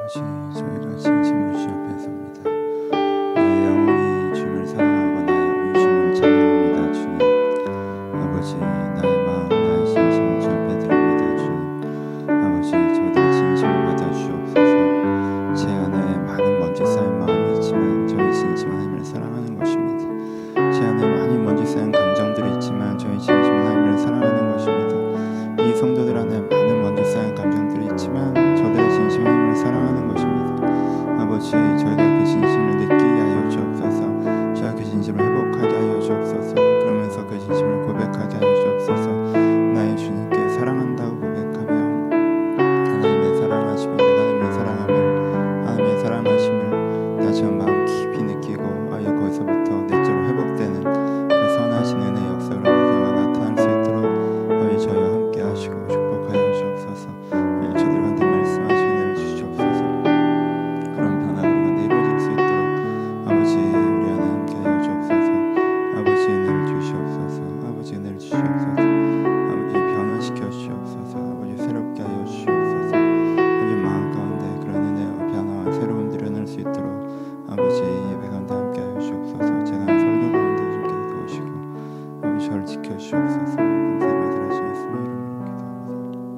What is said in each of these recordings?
아버지, 저희가 진심으로 주 앞에 섭니다. 나의 영혼이 주님을 사랑하고 나의 온심을 찬양합니다. 주님, 아버지, 나의 마음, 나의 진심을 주 앞에 드립니다. 주님, 아버지, 저들의 진심을 받아주옵소서. 제 안에 많은 먼지 쌓인 마음이 있지만 저희 진심 하나님을 사랑하는 것입니다. 제 안에 많이 먼지 쌓인 감정들이 있지만 저희 진심 하나님을 사랑하는 것입니다. 이 성도들 안에 많은 먼지 쌓인 감정들이 있지만 저들의 진심 하나님을 사랑하는 것입니다. 아버지, 저희가 그 진심을 느끼게 하여 주옵소서. 저희가 그 진심을 회복하게 하여 주옵소서. 그러면서 그 진심을 고백하게 하여 주옵소서. 나의 주님께 사랑한다고 고백하며 하나님의 사랑하심을, 내가 하나님을 사랑함을, 하나님의 사랑하심을 다시 한번 마음 깊이 느끼고 거기서부터 내적으로 회복되는 그 선하신 은혜의 역사가 나타날 수 있도록 아버지, 저희와 함께 하시고 축복하여 주옵소서. 저들한테 말씀하시고 은혜를 주시옵소서. 그런 변화가 우리 가운데 이루어질 수 있도록 아버지, 우리 안에 함께 하여 주옵소서. 아버지, 은혜를 주시옵소서. 아버지, 은혜를 주시옵소서. 아버지, 변화시켜 주시옵소서. 아버지, 새롭게 하여 주시옵소서. 아버지, 마음 가운데 그런 은혜와 변화와 새로운 드러날 수 있도록 아버지, 예배 가운데 함께 하여 주옵소서. 제가 설교 가운데 주께 도우시고 아버지, 저를 지켜 주시옵소서. 감사를 받으시는 예수님의 이름으로 기도합니다.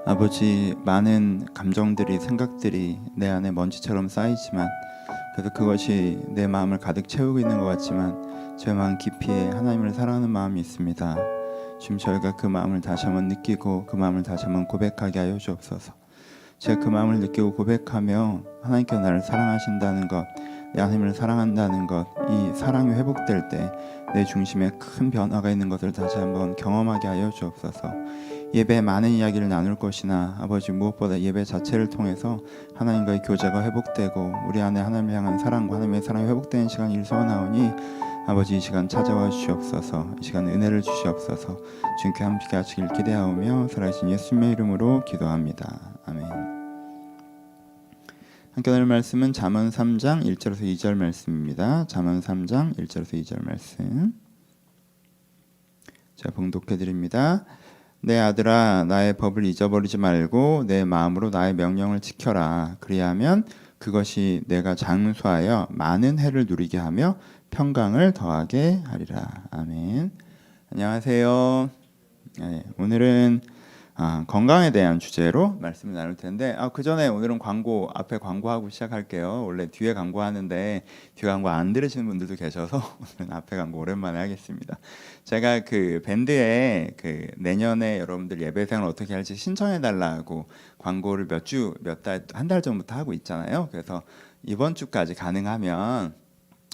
아버지, 많은 감정들이, 생각들이 내 안에 먼지처럼 쌓이지만, 그래서 그것이 내 마음을 가득 채우고 있는 것 같지만 제 마음 깊이에 하나님을 사랑하는 마음이 있습니다. 지금 저희가 그 마음을 다시 한번 느끼고 그 마음을 다시 한번 고백하게 하여 주옵소서. 제가 그 마음을 느끼고 고백하며 하나님께서 나를 사랑하신다는 것, 내 하나님을 사랑한다는 것, 이 사랑이 회복될 때 내 중심에 큰 변화가 있는 것을 다시 한번 경험하게 하여 주옵소서. 예배에 많은 이야기를 나눌 것이나 아버지, 무엇보다 예배 자체를 통해서 하나님과의 교제가 회복되고 우리 안에 하나님을 향한 사랑과 하나님의 사랑이 회복되는 시간이 일어나오니 아버지, 이 시간 찾아와 주시옵소서. 이 시간 은혜를 주시옵소서. 주님께 함께 하시길 기대하오며 살아계신 예수님의 이름으로 기도합니다. 아멘. 함께 나눌 말씀은 잠언 3장 1절에서 2절 말씀입니다. 잠언 3장 1절에서 2절 말씀 제가 봉독해 드립니다. 내 아들아, 나의 법을 잊어버리지 말고 내 마음으로 나의 명령을 지켜라. 그리하면 그것이 내가 장수하여 많은 해를 누리게 하며 평강을 더하게 하리라. 아멘. 안녕하세요. 네, 오늘은 건강에 대한 주제로 말씀을 나눌 텐데, 그 전에 오늘은 앞에 광고하고 시작할게요. 원래 뒤에 광고하는데 뒤에 광고 안 들으시는 분들도 계셔서 오늘은 앞에 광고 오랜만에 하겠습니다. 제가 그 밴드에 그 내년에 여러분들 예배생활 어떻게 할지 신청해 달라고 광고를 한 달 전부터 하고 있잖아요. 그래서 이번 주까지 가능하면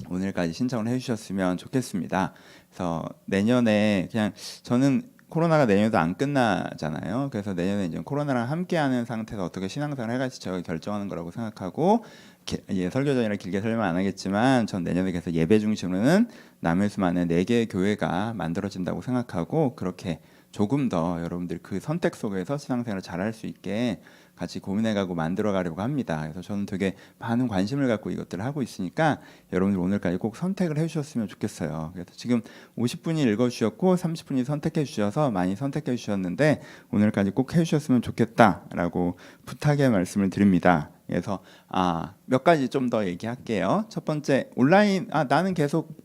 오늘까지 신청을 해주셨으면 좋겠습니다. 그래서 내년에 그냥 저는 코로나가 내년에도 안 끝나잖아요. 그래서 내년에 이제 코로나랑 함께하는 상태에서 어떻게 신앙생활을 해갈지 제가 결정하는 거라고 생각하고, 설교전이라 길게 설명 안 하겠지만 전 내년에 계속 예배 중심으로는 남일수만의 4개의 교회가 만들어진다고 생각하고, 그렇게 조금 더 여러분들 그 선택 속에서 신앙생활을 잘할 수 있게 같이 고민해가고 만들어가려고 합니다. 그래서 저는 되게 많은 관심을 갖고 이것들을 하고 있으니까 여러분들 오늘까지 꼭 선택을 해주셨으면 좋겠어요. 그래서 지금 50분이 읽어주셨고 30분이 선택해 주셔서 많이 선택해 주셨는데 오늘까지 꼭 해주셨으면 좋겠다라고 부탁의 말씀을 드립니다. 그래서 몇 가지 좀 더 얘기할게요. 첫 번째, 온라인, 나는 계속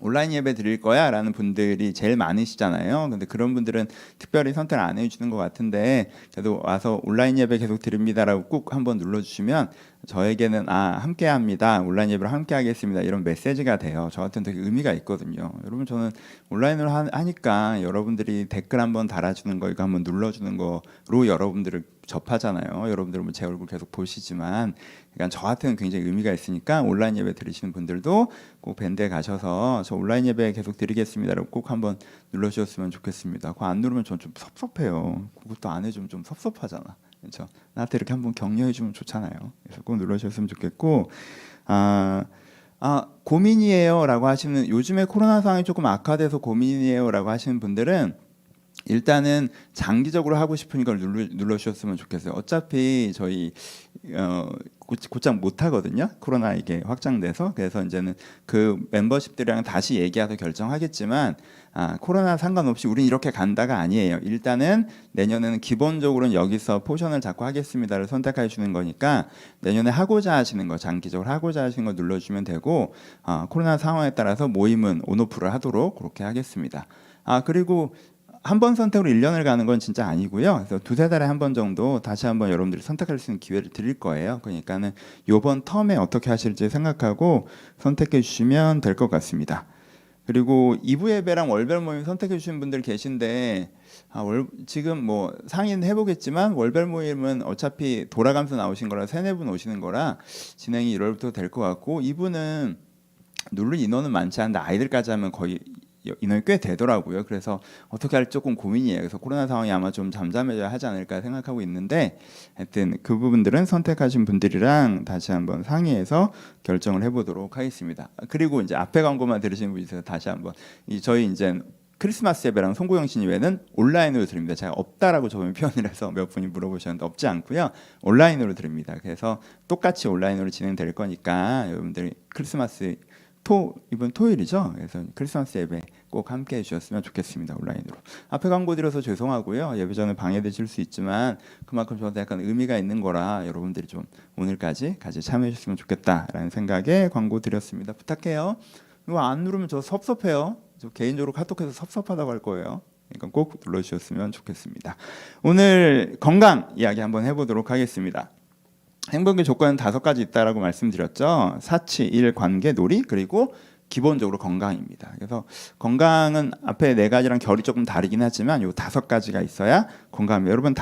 온라인 예배 드릴 거야 라는 분들이 제일 많으시잖아요. 근데 그런 분들은 특별히 선택을 안 해주는 것 같은데, 그래도 와서 온라인 예배 계속 드립니다 라고 꾹 한번 눌러주시면 저에게는 함께 합니다, 온라인 예배를 함께 하겠습니다, 이런 메시지가 돼요. 저한테는 되게 의미가 있거든요. 여러분, 저는 온라인으로 하니까 여러분들이 댓글 한번 달아주는 거, 이거 한번 눌러주는 거로 여러분들을 접하잖아요. 여러분들은 제 얼굴 계속 보시지만, 그러니까 저한테는 굉장히 의미가 있으니까 온라인 예배 드리시는 분들도 꼭 밴드에 가셔서 저 온라인 예배 계속 드리겠습니다라고 꼭 한번 눌러주셨으면 좋겠습니다. 그거 안 누르면 전 좀 섭섭해요. 그것도 안 해주면 좀 섭섭하잖아. 그렇죠? 나한테 이렇게 한번 격려해주면 좋잖아요. 그래서 꼭 눌러주셨으면 좋겠고, 고민이에요라고 하시는, 요즘에 코로나 상황이 조금 악화돼서 고민이에요라고 하시는 분들은 일단은 장기적으로 하고 싶은 걸 눌러주셨으면 좋겠어요. 어차피 저희 곧장 못 하거든요. 코로나 이게 확장돼서. 그래서 이제는 그 멤버십들이랑 다시 얘기해서 결정하겠지만 코로나 상관없이 우린 이렇게 간다가 아니에요. 일단은 내년에는 기본적으로는 여기서 포션을 잡고 하겠습니다를 선택해 주는 거니까 내년에 하고자 하시는 거, 장기적으로 하고자 하시는 거 눌러주면 되고 코로나 상황에 따라서 모임은 온오프를 하도록 그렇게 하겠습니다. 그리고 한 번 선택으로 1년을 가는 건 진짜 아니고요. 그래서 두세 달에 한 번 정도 다시 한번 여러분들이 선택할 수 있는 기회를 드릴 거예요. 그러니까는 이번 텀에 어떻게 하실지 생각하고 선택해 주시면 될 것 같습니다. 그리고 2부 예배랑 월별 모임 선택해 주신 분들 계신데 지금 뭐 상의는 해보겠지만 월별 모임은 어차피 돌아가면서 나오신 거라 3-4분 오시는 거라 진행이 1월부터 될 것 같고 2부는 누를 인원은 많지 않은데 아이들까지 하면 거의 인원이 꽤 되더라고요. 그래서 어떻게 할지 조금 고민이에요. 그래서 코로나 상황이 아마 좀 잠잠해져야 하지 않을까 생각하고 있는데 하여튼 그 부분들은 선택하신 분들이랑 다시 한번 상의해서 결정을 해보도록 하겠습니다. 그리고 이제 앞에 광고만 들으신 분이 있어서 다시 한번 저희 이제 크리스마스 예배랑 송구영신 예배는 온라인으로 드립니다. 제가 없다라고 저번에 표현을 해서 몇 분이 물어보셨는데 없지 않고요. 온라인으로 드립니다. 그래서 똑같이 온라인으로 진행될 거니까 여러분들이 크리스마스 이번 토요일이죠. 그래서 크리스마스 예배 꼭 함께 해주셨으면 좋겠습니다. 온라인으로. 앞에 광고 드려서 죄송하고요. 예배 전에 방해되실 수 있지만 그만큼 저한테 약간 의미가 있는 거라 여러분들이 좀 오늘까지 같이 참여해 주셨으면 좋겠다라는 생각에 광고 드렸습니다. 부탁해요. 이거 안 누르면 저 섭섭해요. 저 개인적으로 카톡해서 섭섭하다고 할 거예요. 그러니까 꼭 눌러주셨으면 좋겠습니다. 오늘 건강 이야기 한번 해보도록 하겠습니다. 행복의 조건은 5가지 있다라고 말씀드렸죠. 사치, 일, 관계, 놀이, 그리고 기본적으로 건강입니다. 그래서 건강은 앞에 4가지랑 결이 조금 다르긴 하지만 요 5가지가 있어야 건강입니다. 여러분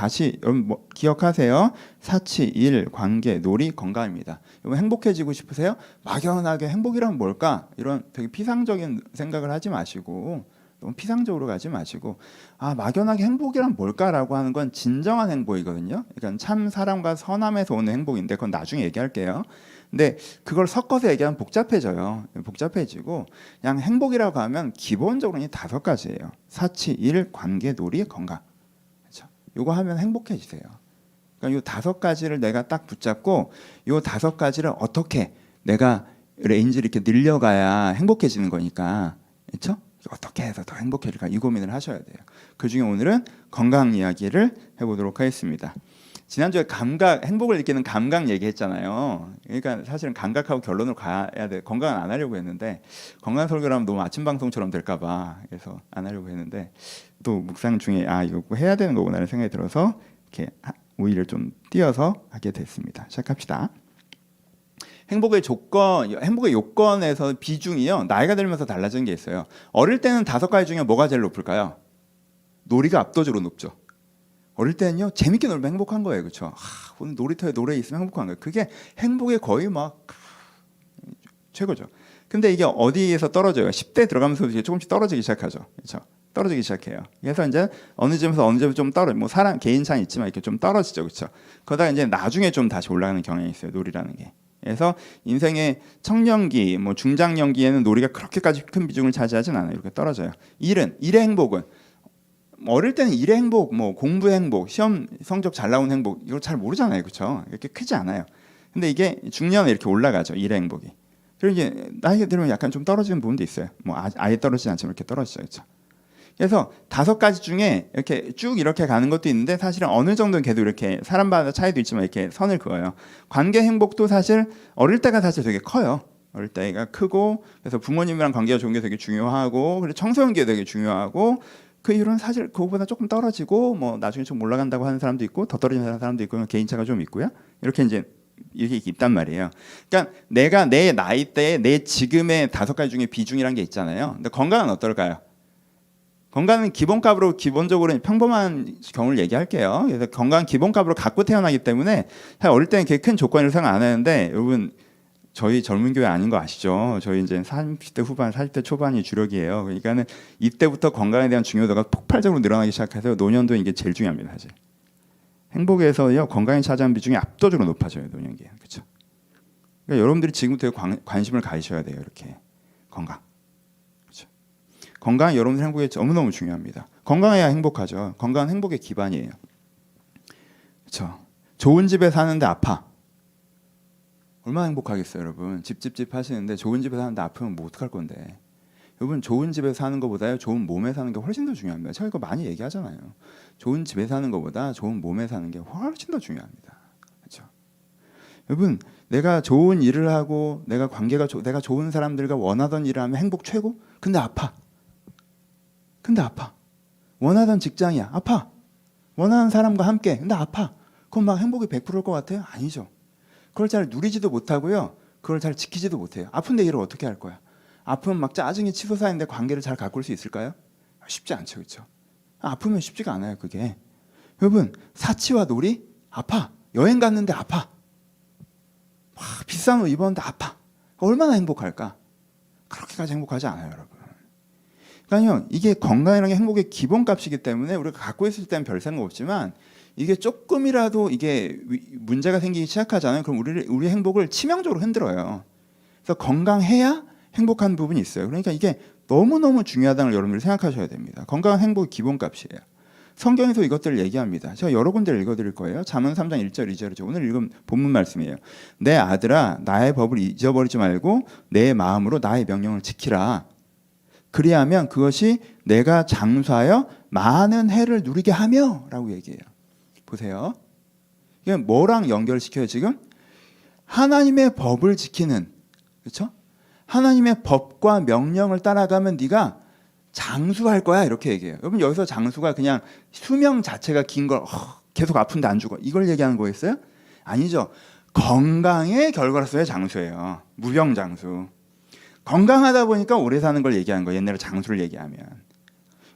뭐 기억하세요. 사치, 일, 관계, 놀이, 건강입니다. 여러분 행복해지고 싶으세요? 막연하게 행복이란 뭘까? 이런 되게 피상적인 생각을 하지 마시고 너무 피상적으로 가지 마시고 막연하게 행복이란 뭘까라고 하는 건 진정한 행복이거든요. 그러니까 참 사랑과 선함에서 오는 행복인데 그건 나중에 얘기할게요. 근데 그걸 섞어서 얘기하면 복잡해져요. 복잡해지고 그냥 행복이라고 하면 기본적으로 이 5가지예요. 사치, 일, 관계, 놀이, 건강. 그렇죠? 이거 하면 행복해지세요. 그러니까 이 5가지를 내가 딱 붙잡고 이 5가지를 어떻게 내가 레인지를 이렇게 늘려가야 행복해지는 거니까. 그렇죠? 어떻게 해서 더 행복해질까 이 고민을 하셔야 돼요. 그중에 오늘은 건강 이야기를 해보도록 하겠습니다. 지난주에 행복을 느끼는 감각 얘기했잖아요. 그러니까 사실은 감각하고 결론으로 가야 돼. 건강은 안 하려고 했는데 건강 설교를 하면 너무 아침 방송처럼 될까 봐 그래서 안 하려고 했는데 또 묵상 중에 이거 해야 되는 거구나라는 생각이 들어서 이렇게 오히려 좀 띄어서 하게 됐습니다. 시작합시다. 행복의 요건에서 비중이요. 나이가 들면서 달라지는 게 있어요. 어릴 때는 5가지 중에 뭐가 제일 높을까요? 놀이가 압도적으로 높죠. 어릴 때는요. 재밌게 놀면 행복한 거예요. 그렇죠? 오늘 놀이터에 노래 있으면 행복한 거예요. 그게 행복의 거의 막 최고죠. 근데 이게 어디에서 떨어져요? 10대 들어가면서 이게 조금씩 떨어지기 시작하죠. 그렇죠? 떨어지기 시작해요. 그래서 이제 어느 점에서 좀 뭐 사람 개인 차이 있지만 이렇게 좀 떨어지죠. 그렇죠? 그러다가 이제 나중에 좀 다시 올라가는 경향이 있어요. 놀이라는 게. 그래서 인생의 청년기, 뭐 중장년기에는 놀이가 그렇게까지 큰 비중을 차지하진 않아요. 이렇게 떨어져요. 일의 행복은 어릴 때는 일의 행복, 뭐 공부의 행복, 시험 성적 잘 나오는 행복 이걸 잘 모르잖아요, 그렇죠? 이렇게 크지 않아요. 근데 이게 중년에 이렇게 올라가죠, 일의 행복이. 그리고 이제 나이가 들면 약간 좀 떨어지는 부분도 있어요. 뭐 아예 떨어지지 않지만 이렇게 떨어지죠, 그렇죠? 그래서 5가지 중에 이렇게 쭉 이렇게 가는 것도 있는데 사실은 어느 정도는 걔도 이렇게 사람마다 차이도 있지만 이렇게 선을 그어요. 관계 행복도 사실 어릴 때가 사실 되게 커요. 어릴 때가 크고 그래서 부모님이랑 관계가 좋은 게 되게 중요하고 그리고 청소년기가 되게 중요하고 그 이유는 사실 그거보다 조금 떨어지고 뭐 나중에 좀 올라간다고 하는 사람도 있고 더 떨어지는 사람도 있고 개인차가 좀 있고요. 이렇게 이제 이렇게 있단 말이에요. 그러니까 내가 내 나이 때에 내 지금의 5가지 중에 비중이란 게 있잖아요. 근데 건강은 어떨까요? 건강은 기본값으로 기본적으로 평범한 경우를 얘기할게요. 그래서 건강 기본값으로 갖고 태어나기 때문에 사실 어릴 때는 그렇게 큰 조건을 생각 안 하는데 여러분 저희 젊은 교회 아닌 거 아시죠? 저희 이제 30대 후반, 40대 초반이 주력이에요. 그러니까는 이때부터 건강에 대한 중요도가 폭발적으로 늘어나기 시작해서 노년도 이게 제일 중요합니다, 사실. 행복에서요 건강이 차지하는 비중이 압도적으로 높아져요, 노년기에. 그렇죠? 그러니까 여러분들이 지금부터 관심을 가지셔야 돼요, 이렇게 건강. 그렇죠? 건강이 여러분들 행복에 너무너무 중요합니다. 건강해야 행복하죠. 건강은 행복의 기반이에요. 그렇죠? 좋은 집에 사는데 아파. 얼마나 행복하겠어요, 여러분. 집 하시는데 좋은 집에 사는데 아프면 뭐 어떡할 건데. 여러분, 좋은 집에 사는 것보다요, 좋은 몸에 사는 게 훨씬 더 중요합니다. 제가 이거 많이 얘기하잖아요. 좋은 집에 사는 것보다 좋은 몸에 사는 게 훨씬 더 중요합니다. 그렇죠? 여러분, 내가 좋은 일을 하고 내가 내가 좋은 사람들과 원하던 일을 하면 행복 최고? 근데 아파. 원하던 직장이야. 아파. 원하는 사람과 함께. 근데 아파. 그럼 막 행복이 100%일 것 같아요? 아니죠. 그걸 잘 누리지도 못하고요. 그걸 잘 지키지도 못해요. 아픈데 일을 어떻게 할 거야? 아프면 막 짜증이 치솟아있는데 관계를 잘 가꿀 수 있을까요? 쉽지 않죠. 그렇죠? 아프면 쉽지가 않아요. 그게. 여러분, 사치와 놀이? 아파. 여행 갔는데 아파. 와, 비싼 옷 입었는데 아파. 얼마나 행복할까? 그렇게까지 행복하지 않아요, 여러분. 그러니까요, 이게 건강이라는 게 행복의 기본값이기 때문에 우리가 갖고 있을 때는 별 생각 없지만 이게 조금이라도 이게 문제가 생기기 시작하잖아요. 그럼 우리 행복을 치명적으로 흔들어요. 그래서 건강해야 행복한 부분이 있어요. 그러니까 이게 너무너무 중요하다는 걸 여러분들이 생각하셔야 됩니다. 건강은 행복의 기본값이에요. 성경에서 이것들을 얘기합니다. 제가 여러 군데를 읽어드릴 거예요. 잠언 3장 1절 2절이죠. 오늘 읽은 본문 말씀이에요. 내 아들아 나의 법을 잊어버리지 말고 내 마음으로 나의 명령을 지키라. 그리하면 그것이 내가 장수하여 많은 해를 누리게 하며 라고 얘기해요. 보세요. 이게 뭐랑 연결시켜요 지금? 하나님의 법을 지키는, 그렇죠? 하나님의 법과 명령을 따라가면 네가 장수할 거야 이렇게 얘기해요. 여러분 여기서 장수가 그냥 수명 자체가 긴 걸 계속 아픈데 안 죽어 이걸 얘기하는 거였어요? 아니죠. 건강의 결과로서의 장수예요. 무병장수. 건강하다 보니까 오래 사는 걸 얘기하는 거예요. 옛날에 장수를 얘기하면.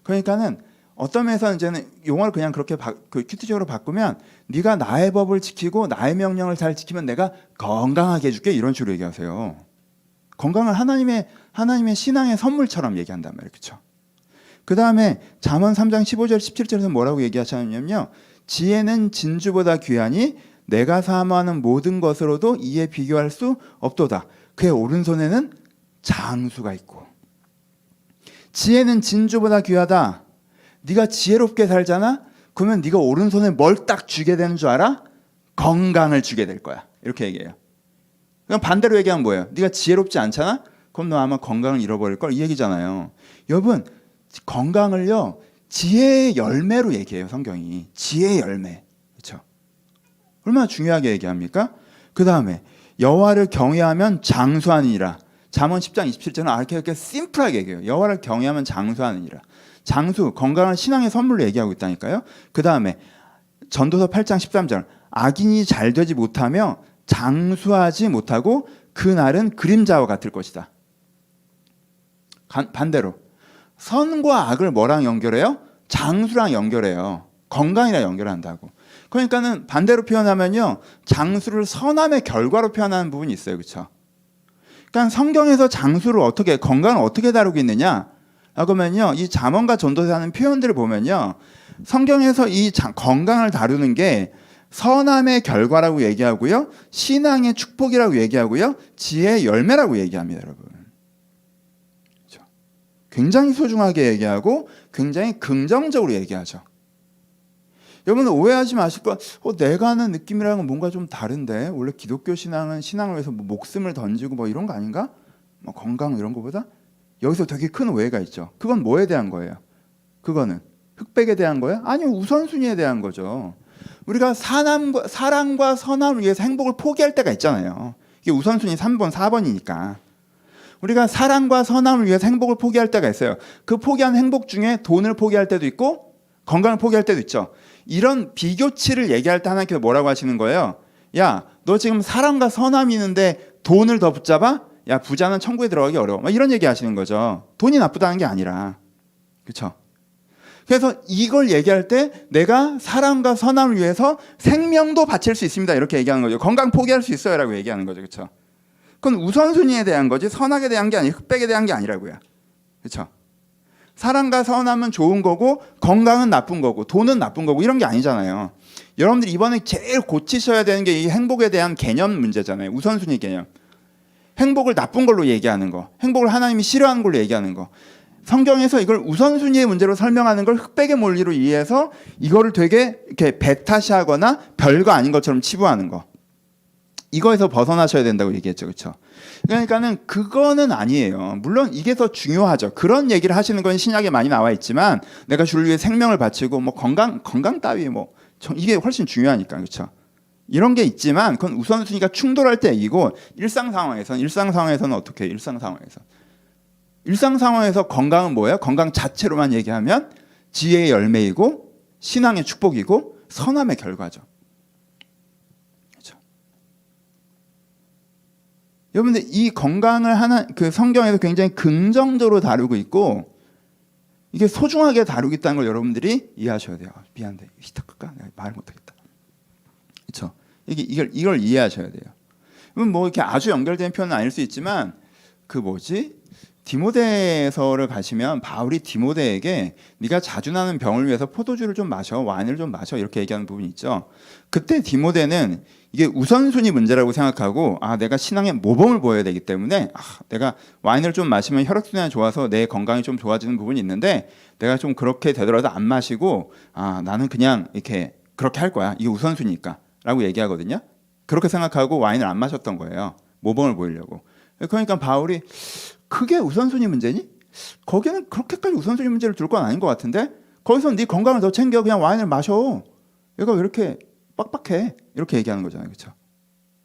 그러니까는 어떤 면에서는 이제는 용어를 그냥 그렇게 큐티적으로 바꾸면 네가 나의 법을 지키고 나의 명령을 잘 지키면 내가 건강하게 해줄게 이런 식으로 얘기하세요. 건강을 하나님의 신앙의 선물처럼 얘기한단 말이에요. 그렇죠? 그 다음에 잠언 3장 15절 17절에서 뭐라고 얘기하셨냐면요. 지혜는 진주보다 귀하니 내가 사모하는 모든 것으로도 이에 비교할 수 없도다. 그의 오른손에는 장수가 있고. 지혜는 진주보다 귀하다. 네가 지혜롭게 살잖아? 그러면 네가 오른손에 뭘 딱 주게 되는 줄 알아? 건강을 주게 될 거야. 이렇게 얘기해요. 그럼 반대로 얘기하면 뭐예요? 네가 지혜롭지 않잖아? 그럼 너 아마 건강을 잃어버릴 걸 이 얘기잖아요. 여러분, 건강을요. 지혜의 열매로 얘기해요. 성경이. 지혜의 열매. 그렇죠? 얼마나 중요하게 얘기합니까? 그 다음에 여호와를 경외하면 장수하느니라. 잠언 10장 27절은 이렇게 심플하게 얘기해요. 여호와를 경외하면 장수하느니라. 장수, 건강한 신앙의 선물로 얘기하고 있다니까요. 그 다음에 전도서 8장 13절 악인이 잘 되지 못하며 장수하지 못하고 그날은 그림자와 같을 것이다. 반대로 선과 악을 뭐랑 연결해요? 장수랑 연결해요. 건강이랑 연결한다고. 그러니까는 반대로 표현하면요. 장수를 선함의 결과로 표현하는 부분이 있어요. 그렇죠? 그러니까 성경에서 장수를 어떻게, 건강을 어떻게 다루고 있느냐? 라고 하면요. 이 잠언과 전도서에 하는 표현들을 보면요. 성경에서 이 건강을 다루는 게 선함의 결과라고 얘기하고요. 신앙의 축복이라고 얘기하고요. 지혜의 열매라고 얘기합니다. 여러분. 그렇죠? 굉장히 소중하게 얘기하고 굉장히 긍정적으로 얘기하죠. 여러분 오해하지 마실 거. 내가 하는 느낌이랑은 뭔가 좀 다른데 원래 기독교 신앙은 신앙을 위해서 뭐 목숨을 던지고 뭐 이런 거 아닌가? 뭐 건강 이런 거보다? 여기서 되게 큰 오해가 있죠. 그건 뭐에 대한 거예요? 그거는 흑백에 대한 거예요? 아니요. 우선순위에 대한 거죠. 우리가 사랑과 선함을 위해서 행복을 포기할 때가 있잖아요. 이게 우선순위 3번, 4번이니까. 우리가 사랑과 선함을 위해서 행복을 포기할 때가 있어요. 그 포기한 행복 중에 돈을 포기할 때도 있고 건강을 포기할 때도 있죠. 이런 비교치를 얘기할 때 하나님께서 뭐라고 하시는 거예요? 야, 너 지금 사랑과 선함이 있는데 돈을 더 붙잡아? 야, 부자는 천국에 들어가기 어려워. 막 이런 얘기 하시는 거죠. 돈이 나쁘다는 게 아니라. 그렇죠? 그래서 이걸 얘기할 때 내가 사랑과 선함을 위해서 생명도 바칠 수 있습니다. 이렇게 얘기하는 거죠. 건강 포기할 수 있어요. 라고 얘기하는 거죠. 그렇죠? 그건 우선순위에 대한 거지 선악에 대한 게 아니고 흑백에 대한 게 아니라고요. 그렇죠? 사랑과 선함은 좋은 거고 건강은 나쁜 거고 돈은 나쁜 거고 이런 게 아니잖아요. 여러분들이 이번에 제일 고치셔야 되는 게 이 행복에 대한 개념 문제잖아요. 우선순위 개념. 행복을 나쁜 걸로 얘기하는 거, 행복을 하나님이 싫어하는 걸로 얘기하는 거. 성경에서 이걸 우선순위의 문제로 설명하는 걸 흑백의 논리로 이해해서 이거를 되게 이렇게 배타시하거나 별거 아닌 것처럼 치부하는 거. 이거에서 벗어나셔야 된다고 얘기했죠. 그렇죠? 그러니까는 그거는 아니에요. 물론 이게 더 중요하죠. 그런 얘기를 하시는 건 신약에 많이 나와 있지만 내가 주를 위해 생명을 바치고 뭐 건강 따위 뭐 이게 훨씬 중요하니까. 그렇죠? 이런 게 있지만 그건 우선순위가 충돌할 때 얘기고 일상 상황에서는 어떻게 해요? 일상 상황에서 건강은 뭐예요? 건강 자체로만 얘기하면 지혜의 열매이고 신앙의 축복이고 선함의 결과죠. 그렇죠? 여러분들 이 건강을 그 성경에서 굉장히 긍정적으로 다루고 있고 이게 소중하게 다루고 있다는 걸 여러분들이 이해하셔야 돼요. 미안한데 히터 끌까? 내가 말을 못하겠다. 그렇죠? 이걸 이해하셔야 돼요. 뭐 이렇게 아주 연결된 표현은 아닐 수 있지만 디모데서를 가시면 바울이 디모데에게 네가 자주 나는 병을 위해서 포도주를 좀 마셔, 와인을 좀 마셔 이렇게 얘기하는 부분이 있죠. 그때 디모데는 이게 우선순위 문제라고 생각하고 내가 신앙의 모범을 보여야 되기 때문에 내가 와인을 좀 마시면 혈액순환이 좋아서 내 건강이 좀 좋아지는 부분이 있는데 내가 좀 그렇게 되더라도 안 마시고 나는 그냥 이렇게 그렇게 할 거야. 이게 우선순위니까 라고 얘기하거든요. 그렇게 생각하고 와인을 안 마셨던 거예요. 모범을 보이려고. 그러니까 바울이 그게 우선순위 문제니? 거기는 그렇게까지 우선순위 문제를 둘 건 아닌 것 같은데 거기서 네 건강을 더 챙겨 그냥 와인을 마셔. 얘가 왜 이렇게 빡빡해? 이렇게 얘기하는 거잖아요. 그렇죠?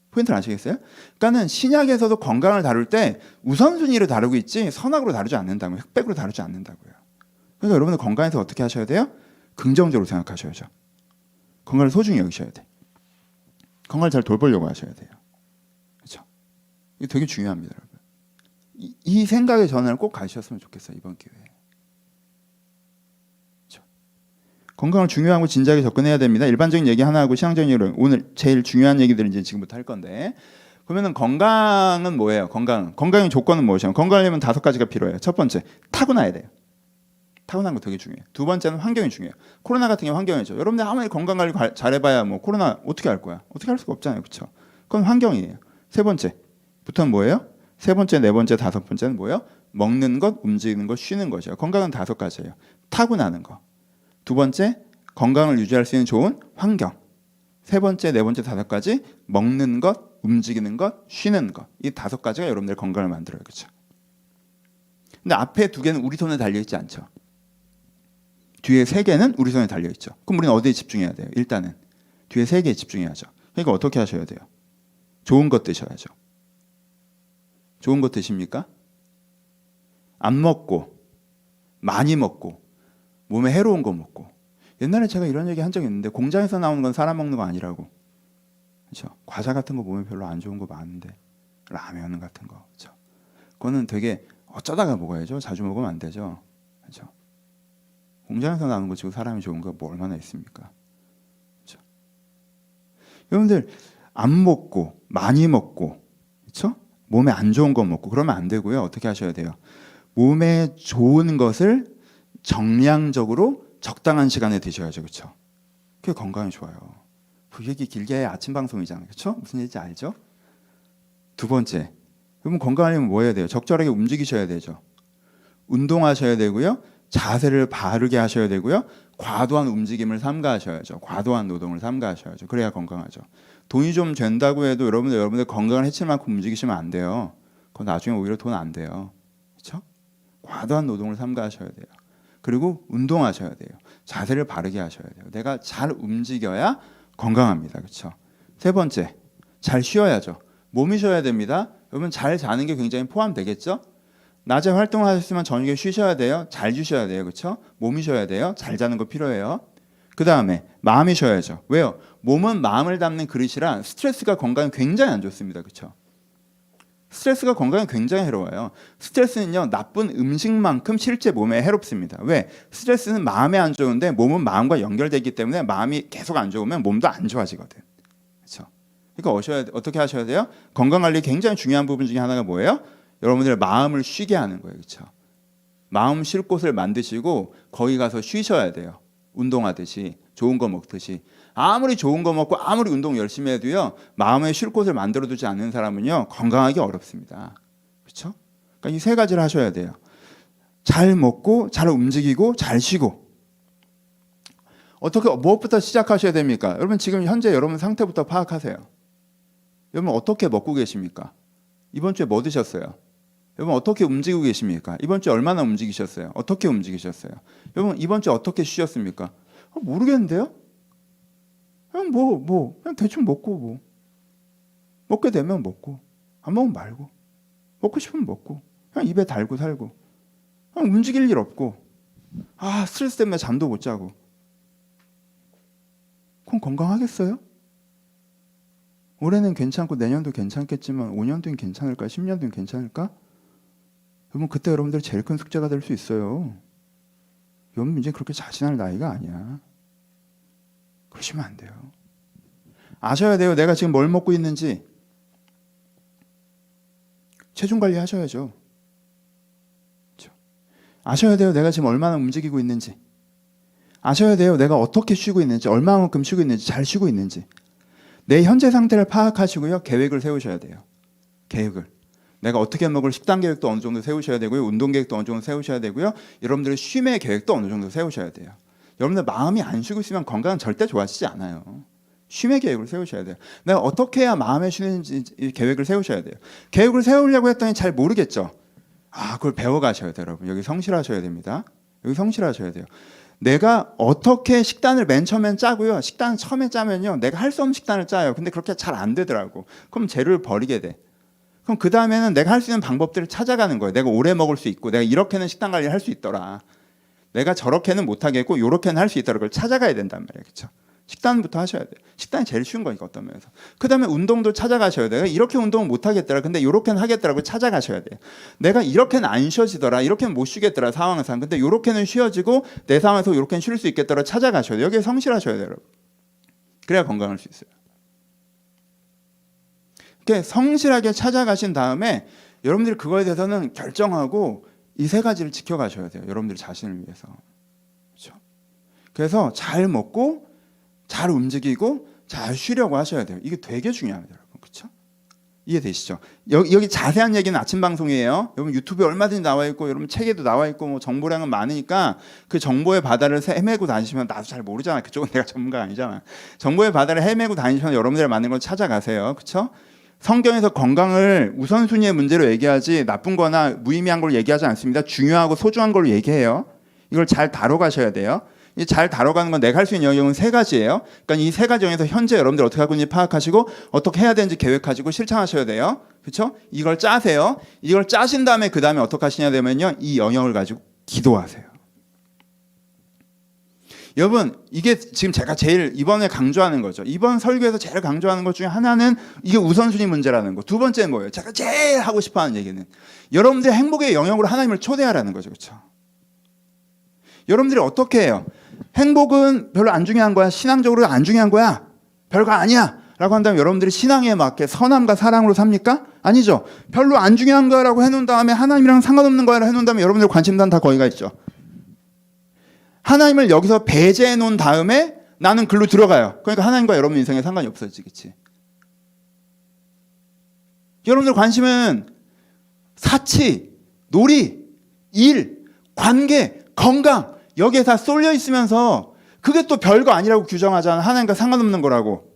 포인트를 아시겠어요? 그러니까는 신약에서도 건강을 다룰 때 우선순위를 다루고 있지 선악으로 다루지 않는다고요. 흑백으로 다루지 않는다고요. 그러니까 여러분은 건강에서 어떻게 하셔야 돼요? 긍정적으로 생각하셔야죠. 건강을 소중히 여기셔야 돼. 건강을 잘 돌보려고 하셔야 돼요. 그렇죠? 이게 되게 중요합니다, 여러분. 이 생각의 전환을 꼭 가셨으면 좋겠어요, 이번 기회에. 그렇죠? 건강을 중요하고 진지하게 접근해야 됩니다. 일반적인 얘기 하나 하고 신앙적인 얘기를 오늘 제일 중요한 얘기들을 이제 지금부터 할 건데 그러면은 건강은 뭐예요? 건강의 조건은 무엇이에요? 건강하려면 5가지가 필요해요. 첫 번째, 타고나야 돼요. 타고난 거 되게 중요해요. 두 번째는 환경이 중요해요. 코로나 같은 경우 환경이죠. 여러분들 아무리 건강 관리 잘해봐야 뭐 코로나 어떻게 할 거야? 어떻게 할 수가 없잖아요, 그렇죠? 그건 환경이에요. 세 번째부터는 뭐예요? 세 번째, 네 번째, 다섯 번째는 뭐예요? 먹는 것, 움직이는 것, 쉬는 것이요. 건강은 5가지예요. 타고나는 거. 두 번째, 건강을 유지할 수 있는 좋은 환경. 세 번째, 네 번째, 5가지 먹는 것, 움직이는 것, 쉬는 것. 이 5가지가 여러분들 건강을 만들어요, 그렇죠? 근데 앞에 2개는 우리 손에 달려 있지 않죠. 뒤에 3개는 우리 손에 달려 있죠. 그럼 우리는 어디에 집중해야 돼요? 일단은 뒤에 3개에 집중해야죠. 그러니까 어떻게 하셔야 돼요? 좋은 것 드셔야죠. 좋은 것 드십니까? 안 먹고 많이 먹고 몸에 해로운 거 먹고. 옛날에 제가 이런 얘기 한 적이 있는데 공장에서 나오는 건 사람 먹는 거 아니라고. 그렇죠? 과자 같은 거 몸에 별로 안 좋은 거 많은데 라면 같은 거. 그렇죠? 그거는 되게 어쩌다가 먹어야죠. 자주 먹으면 안 되죠. 그렇죠? 공장에서 나오는 거 치고 사람이 좋은 거 뭐 얼마나 있습니까? 그렇죠? 여러분들 안 먹고 많이 먹고 그렇죠? 몸에 안 좋은 거 먹고 그러면 안 되고요. 어떻게 하셔야 돼요? 몸에 좋은 것을 정량적으로 적당한 시간에 드셔야죠. 그렇죠? 그게 건강에 좋아요. 그 얘기 길게 해야 아침 방송이잖아요. 그렇죠? 무슨 얘기인지 알죠? 두 번째, 여러분 건강하려면 뭐 해야 돼요? 적절하게 움직이셔야 되죠. 운동하셔야 되고요. 자세를 바르게 하셔야 되고요. 과도한 움직임을 삼가하셔야죠. 과도한 노동을 삼가하셔야죠. 그래야 건강하죠. 돈이 좀 된다고 해도 여러분들 건강을 해칠 만큼 움직이시면 안 돼요. 그건 나중에 오히려 돈 안 돼요. 그렇죠? 과도한 노동을 삼가하셔야 돼요. 그리고 운동하셔야 돼요. 자세를 바르게 하셔야 돼요. 내가 잘 움직여야 건강합니다. 그렇죠? 세 번째, 잘 쉬어야죠. 몸이 쉬어야 됩니다. 여러분 잘 자는 게 굉장히 포함되겠죠? 낮에 활동을 하셨으면 저녁에 쉬셔야 돼요. 잘 쉬셔야 돼요. 그렇죠? 몸이 쉬어야 돼요. 잘 자는 거 필요해요. 그 다음에 마음이 쉬어야죠. 왜요? 몸은 마음을 담는 그릇이라 스트레스가 건강에 굉장히 안 좋습니다. 그렇죠? 스트레스가 건강에 굉장히 해로워요. 스트레스는요, 나쁜 음식만큼 실제 몸에 해롭습니다. 왜? 스트레스는 마음에 안 좋은데 몸은 마음과 연결되기 때문에 마음이 계속 안 좋으면 몸도 안 좋아지거든. 그렇죠? 그러니까 어떻게 하셔야 돼요? 건강관리 굉장히 중요한 부분 중에 하나가 뭐예요? 여러분들 마음을 쉬게 하는 거예요. 그렇죠? 마음 쉴 곳을 만드시고 거기 가서 쉬셔야 돼요. 운동하듯이 좋은 거 먹듯이. 아무리 좋은 거 먹고 아무리 운동 열심히 해도요, 마음에 쉴 곳을 만들어두지 않는 사람은요 건강하기 어렵습니다. 그렇죠? 그러니까 이 3가지를 하셔야 돼요. 잘 먹고 잘 움직이고 잘 쉬고. 어떻게 무엇부터 시작하셔야 됩니까? 여러분 지금 현재 여러분 상태부터 파악하세요. 여러분 어떻게 먹고 계십니까? 이번 주에 뭐 드셨어요? 여러분 어떻게 움직이고 계십니까? 이번 주에 얼마나 움직이셨어요? 어떻게 움직이셨어요? 여러분 이번 주에 어떻게 쉬셨습니까? 모르겠는데요? 그냥 그냥 대충 먹고 먹게 되면 먹고 안 먹으면 말고 먹고 싶으면 먹고 그냥 입에 달고 살고 그냥 움직일 일 없고 스트레스 때문에 잠도 못 자고 그럼 건강하겠어요? 올해는 괜찮고 내년도 괜찮겠지만 5년 뒤엔 괜찮을까? 10년 뒤엔 괜찮을까? 여러분 그때 여러분들 제일 큰 숙제가 될 수 있어요. 여러분 이제 그렇게 자신할 나이가 아니야. 그러시면 안 돼요. 아셔야 돼요. 내가 지금 뭘 먹고 있는지. 체중 관리 하셔야죠. 그렇죠? 아셔야 돼요. 내가 지금 얼마나 움직이고 있는지. 아셔야 돼요. 내가 어떻게 쉬고 있는지, 얼마만큼 쉬고 있는지, 잘 쉬고 있는지. 내 현재 상태를 파악하시고요. 계획을 세우셔야 돼요. 계획을. 내가 어떻게 먹을 식단 계획도 어느 정도 세우셔야 되고요. 운동 계획도 어느 정도 세우셔야 되고요. 여러분들의 쉼의 계획도 어느 정도 세우셔야 돼요. 여러분들 마음이 안 쉬고 있으면 건강은 절대 좋아지지 않아요. 쉼의 계획을 세우셔야 돼요. 내가 어떻게 해야 마음에 쉬는지 계획을 세우셔야 돼요. 계획을 세우려고 했더니 잘 모르겠죠. 그걸 배워가셔야 돼요. 여러분 여기 성실하셔야 됩니다. 여기 성실하셔야 돼요. 내가 어떻게 식단을 맨 처음엔 짜고요. 식단 처음에 짜면요. 내가 할 수 없는 식단을 짜요. 근데 그렇게 잘 안 되더라고. 그럼 재료를 버리게 돼. 그럼 그 다음에는 내가 할 수 있는 방법들을 찾아가는 거예요. 내가 오래 먹을 수 있고 내가 이렇게는 식단 관리를 할 수 있더라. 내가 저렇게는 못하겠고 요렇게는 할 수 있더라. 그걸 찾아가야 된단 말이에요. 그렇죠? 식단부터 하셔야 돼요. 식단이 제일 쉬운 거니까 어떤 면에서. 그 다음에 운동도 찾아가셔야 돼요. 이렇게 운동은 못하겠더라. 근데 요렇게는 하겠더라고 찾아가셔야 돼요. 내가 이렇게는 안 쉬어지더라. 이렇게는 못 쉬겠더라. 상황에서. 근데 요렇게는 쉬어지고 내 상황에서 요렇게는 쉴 수 있겠더라. 찾아가셔야 돼요. 여기에 성실하셔야 돼요. 여러분. 그래야 건강할 수 있어요. 이렇게 성실하게 찾아가신 다음에 여러분들이 그거에 대해서는 결정하고 이 세 가지를 지켜가셔야 돼요. 여러분들 자신을 위해서. 그렇죠? 그래서 잘 먹고 잘 움직이고 잘 쉬려고 하셔야 돼요. 이게 되게 중요합니다, 여러분. 그렇죠? 이해되시죠? 여기 자세한 얘기는 아침 방송이에요. 여러분 유튜브에 얼마든지 나와 있고 여러분 책에도 나와 있고 뭐 정보량은 많으니까 그 정보의 바다를 헤매고 다니시면 나도 잘 모르잖아. 그쪽은 내가 전문가가 아니잖아. 정보의 바다를 헤매고 다니시면 여러분들이 맞는 걸 찾아가세요. 그렇죠? 성경에서 건강을 우선순위의 문제로 얘기하지 나쁜 거나 무의미한 걸 얘기하지 않습니다. 중요하고 소중한 걸로 얘기해요. 이걸 잘 다뤄가셔야 돼요. 잘 다뤄가는 건 내가 할 수 있는 영역은 세 가지예요. 그러니까 이 세 가지 중에서 현재 여러분들 어떻게 하고 있는지 파악하시고 어떻게 해야 되는지 계획하시고 실천하셔야 돼요. 그렇죠? 이걸 짜세요. 이걸 짜신 다음에 그 다음에 어떻게 하시냐 되면요. 이 영역을 가지고 기도하세요. 여러분 이게 지금 제가 제일 이번에 강조하는 거죠. 이번 설교에서 제일 강조하는 것 중에 하나는 이게 우선순위 문제라는 거. 두 번째는 뭐예요? 제가 제일 하고 싶어하는 얘기는 여러분들의 행복의 영역으로 하나님을 초대하라는 거죠. 그렇죠? 여러분들이 어떻게 해요? 행복은 별로 안 중요한 거야. 신앙적으로 안 중요한 거야. 별거 아니야. 라고 한다면 여러분들이 신앙에 맞게 선함과 사랑으로 삽니까? 아니죠. 별로 안 중요한 거라고 해놓은 다음에 하나님이랑 상관없는 거라고 해놓은 다음에 여러분들 관심단 다 거기가 있죠. 하나님을 여기서 배제해 놓은 다음에 나는 글로 들어가요. 그러니까 하나님과 여러분 인생에 상관이 없어지겠지. 여러분들 관심은 사치, 놀이, 일, 관계, 건강 여기에 다 쏠려 있으면서 그게 또 별거 아니라고 규정하잖아. 하나님과 상관없는 거라고.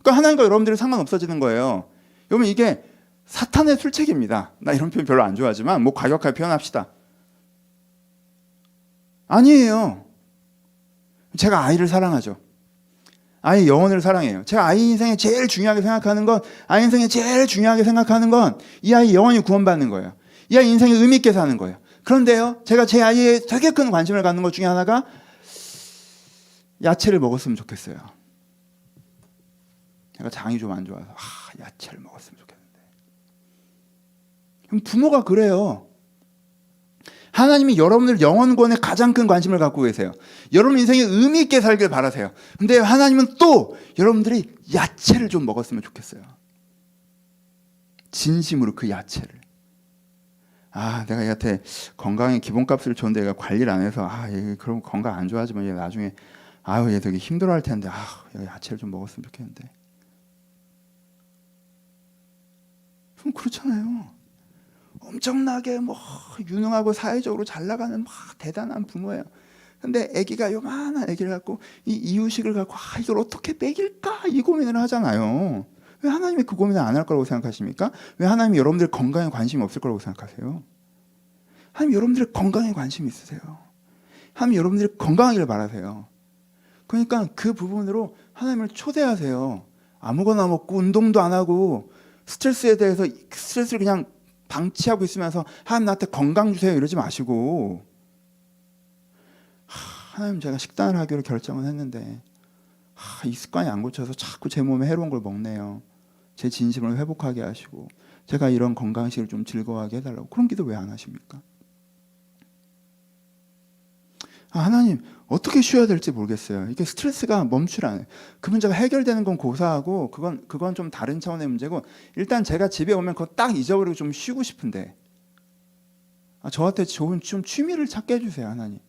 그러니까 하나님과 여러분들이 상관없어지는 거예요. 여러분 이게 사탄의 술책입니다. 나 이런 표현 별로 안 좋아하지만 뭐 과격하게 표현합시다. 아니에요. 제가 아이를 사랑하죠. 아이 영혼을 사랑해요. 제가 아이 인생에 제일 중요하게 생각하는 건 아이 인생에 제일 중요하게 생각하는 건 이 아이 영혼이 구원받는 거예요. 이 아이 인생에 의미 있게 사는 거예요. 그런데요. 제가 제 아이에 되게 큰 관심을 갖는 것 중에 하나가 야채를 먹었으면 좋겠어요. 제가 장이 좀 안 좋아서 야채를 먹었으면 좋겠는데. 그럼 부모가 그래요. 하나님이 여러분들 영혼권에 가장 큰 관심을 갖고 계세요. 여러분 인생에 의미 있게 살길 바라세요. 근데 하나님은 또 여러분들이 야채를 좀 먹었으면 좋겠어요. 진심으로 그 야채를. 내가 얘한테 건강의 기본값을 줬는데 얘가 관리를 안 해서 얘 그럼 건강 안 좋아지면 얘 나중에 얘 되게 힘들어할 텐데 얘 야채를 좀 먹었으면 좋겠는데. 그럼 그렇잖아요. 엄청나게 뭐 유능하고 사회적으로 잘 나가는 막 대단한 부모예요. 근데 아기가 요만한 아기를 갖고 이 이유식을 갖고 이걸 어떻게 먹일까 이 고민을 하잖아요. 왜 하나님이 그 고민을 안 할 거라고 생각하십니까? 왜 하나님이 여러분들 건강에 관심이 없을 거라고 생각하세요? 하나님 여러분들 건강에 관심이 있으세요. 하나님 여러분들이 건강하기를 바라세요. 그러니까 그 부분으로 하나님을 초대하세요. 아무거나 먹고 운동도 안 하고 스트레스에 대해서 스트레스를 그냥 방치하고 있으면서 하나님 나한테 건강 주세요 이러지 마시고, 하나님 제가 식단을 하기로 결정을 했는데 이 습관이 안 고쳐서 자꾸 제 몸에 해로운 걸 먹네요. 제 진심을 회복하게 하시고 제가 이런 건강식을 좀 즐거워하게 해달라고. 그런 기도 왜 안 하십니까? 하나님 어떻게 쉬어야 될지 모르겠어요. 이게 스트레스가 멈추라는 그 문제가 해결되는 건 고사하고 그건 좀 다른 차원의 문제고, 일단 제가 집에 오면 그거 딱 잊어버리고 좀 쉬고 싶은데 저한테 좋은 좀 취미를 찾게 해주세요. 하나님.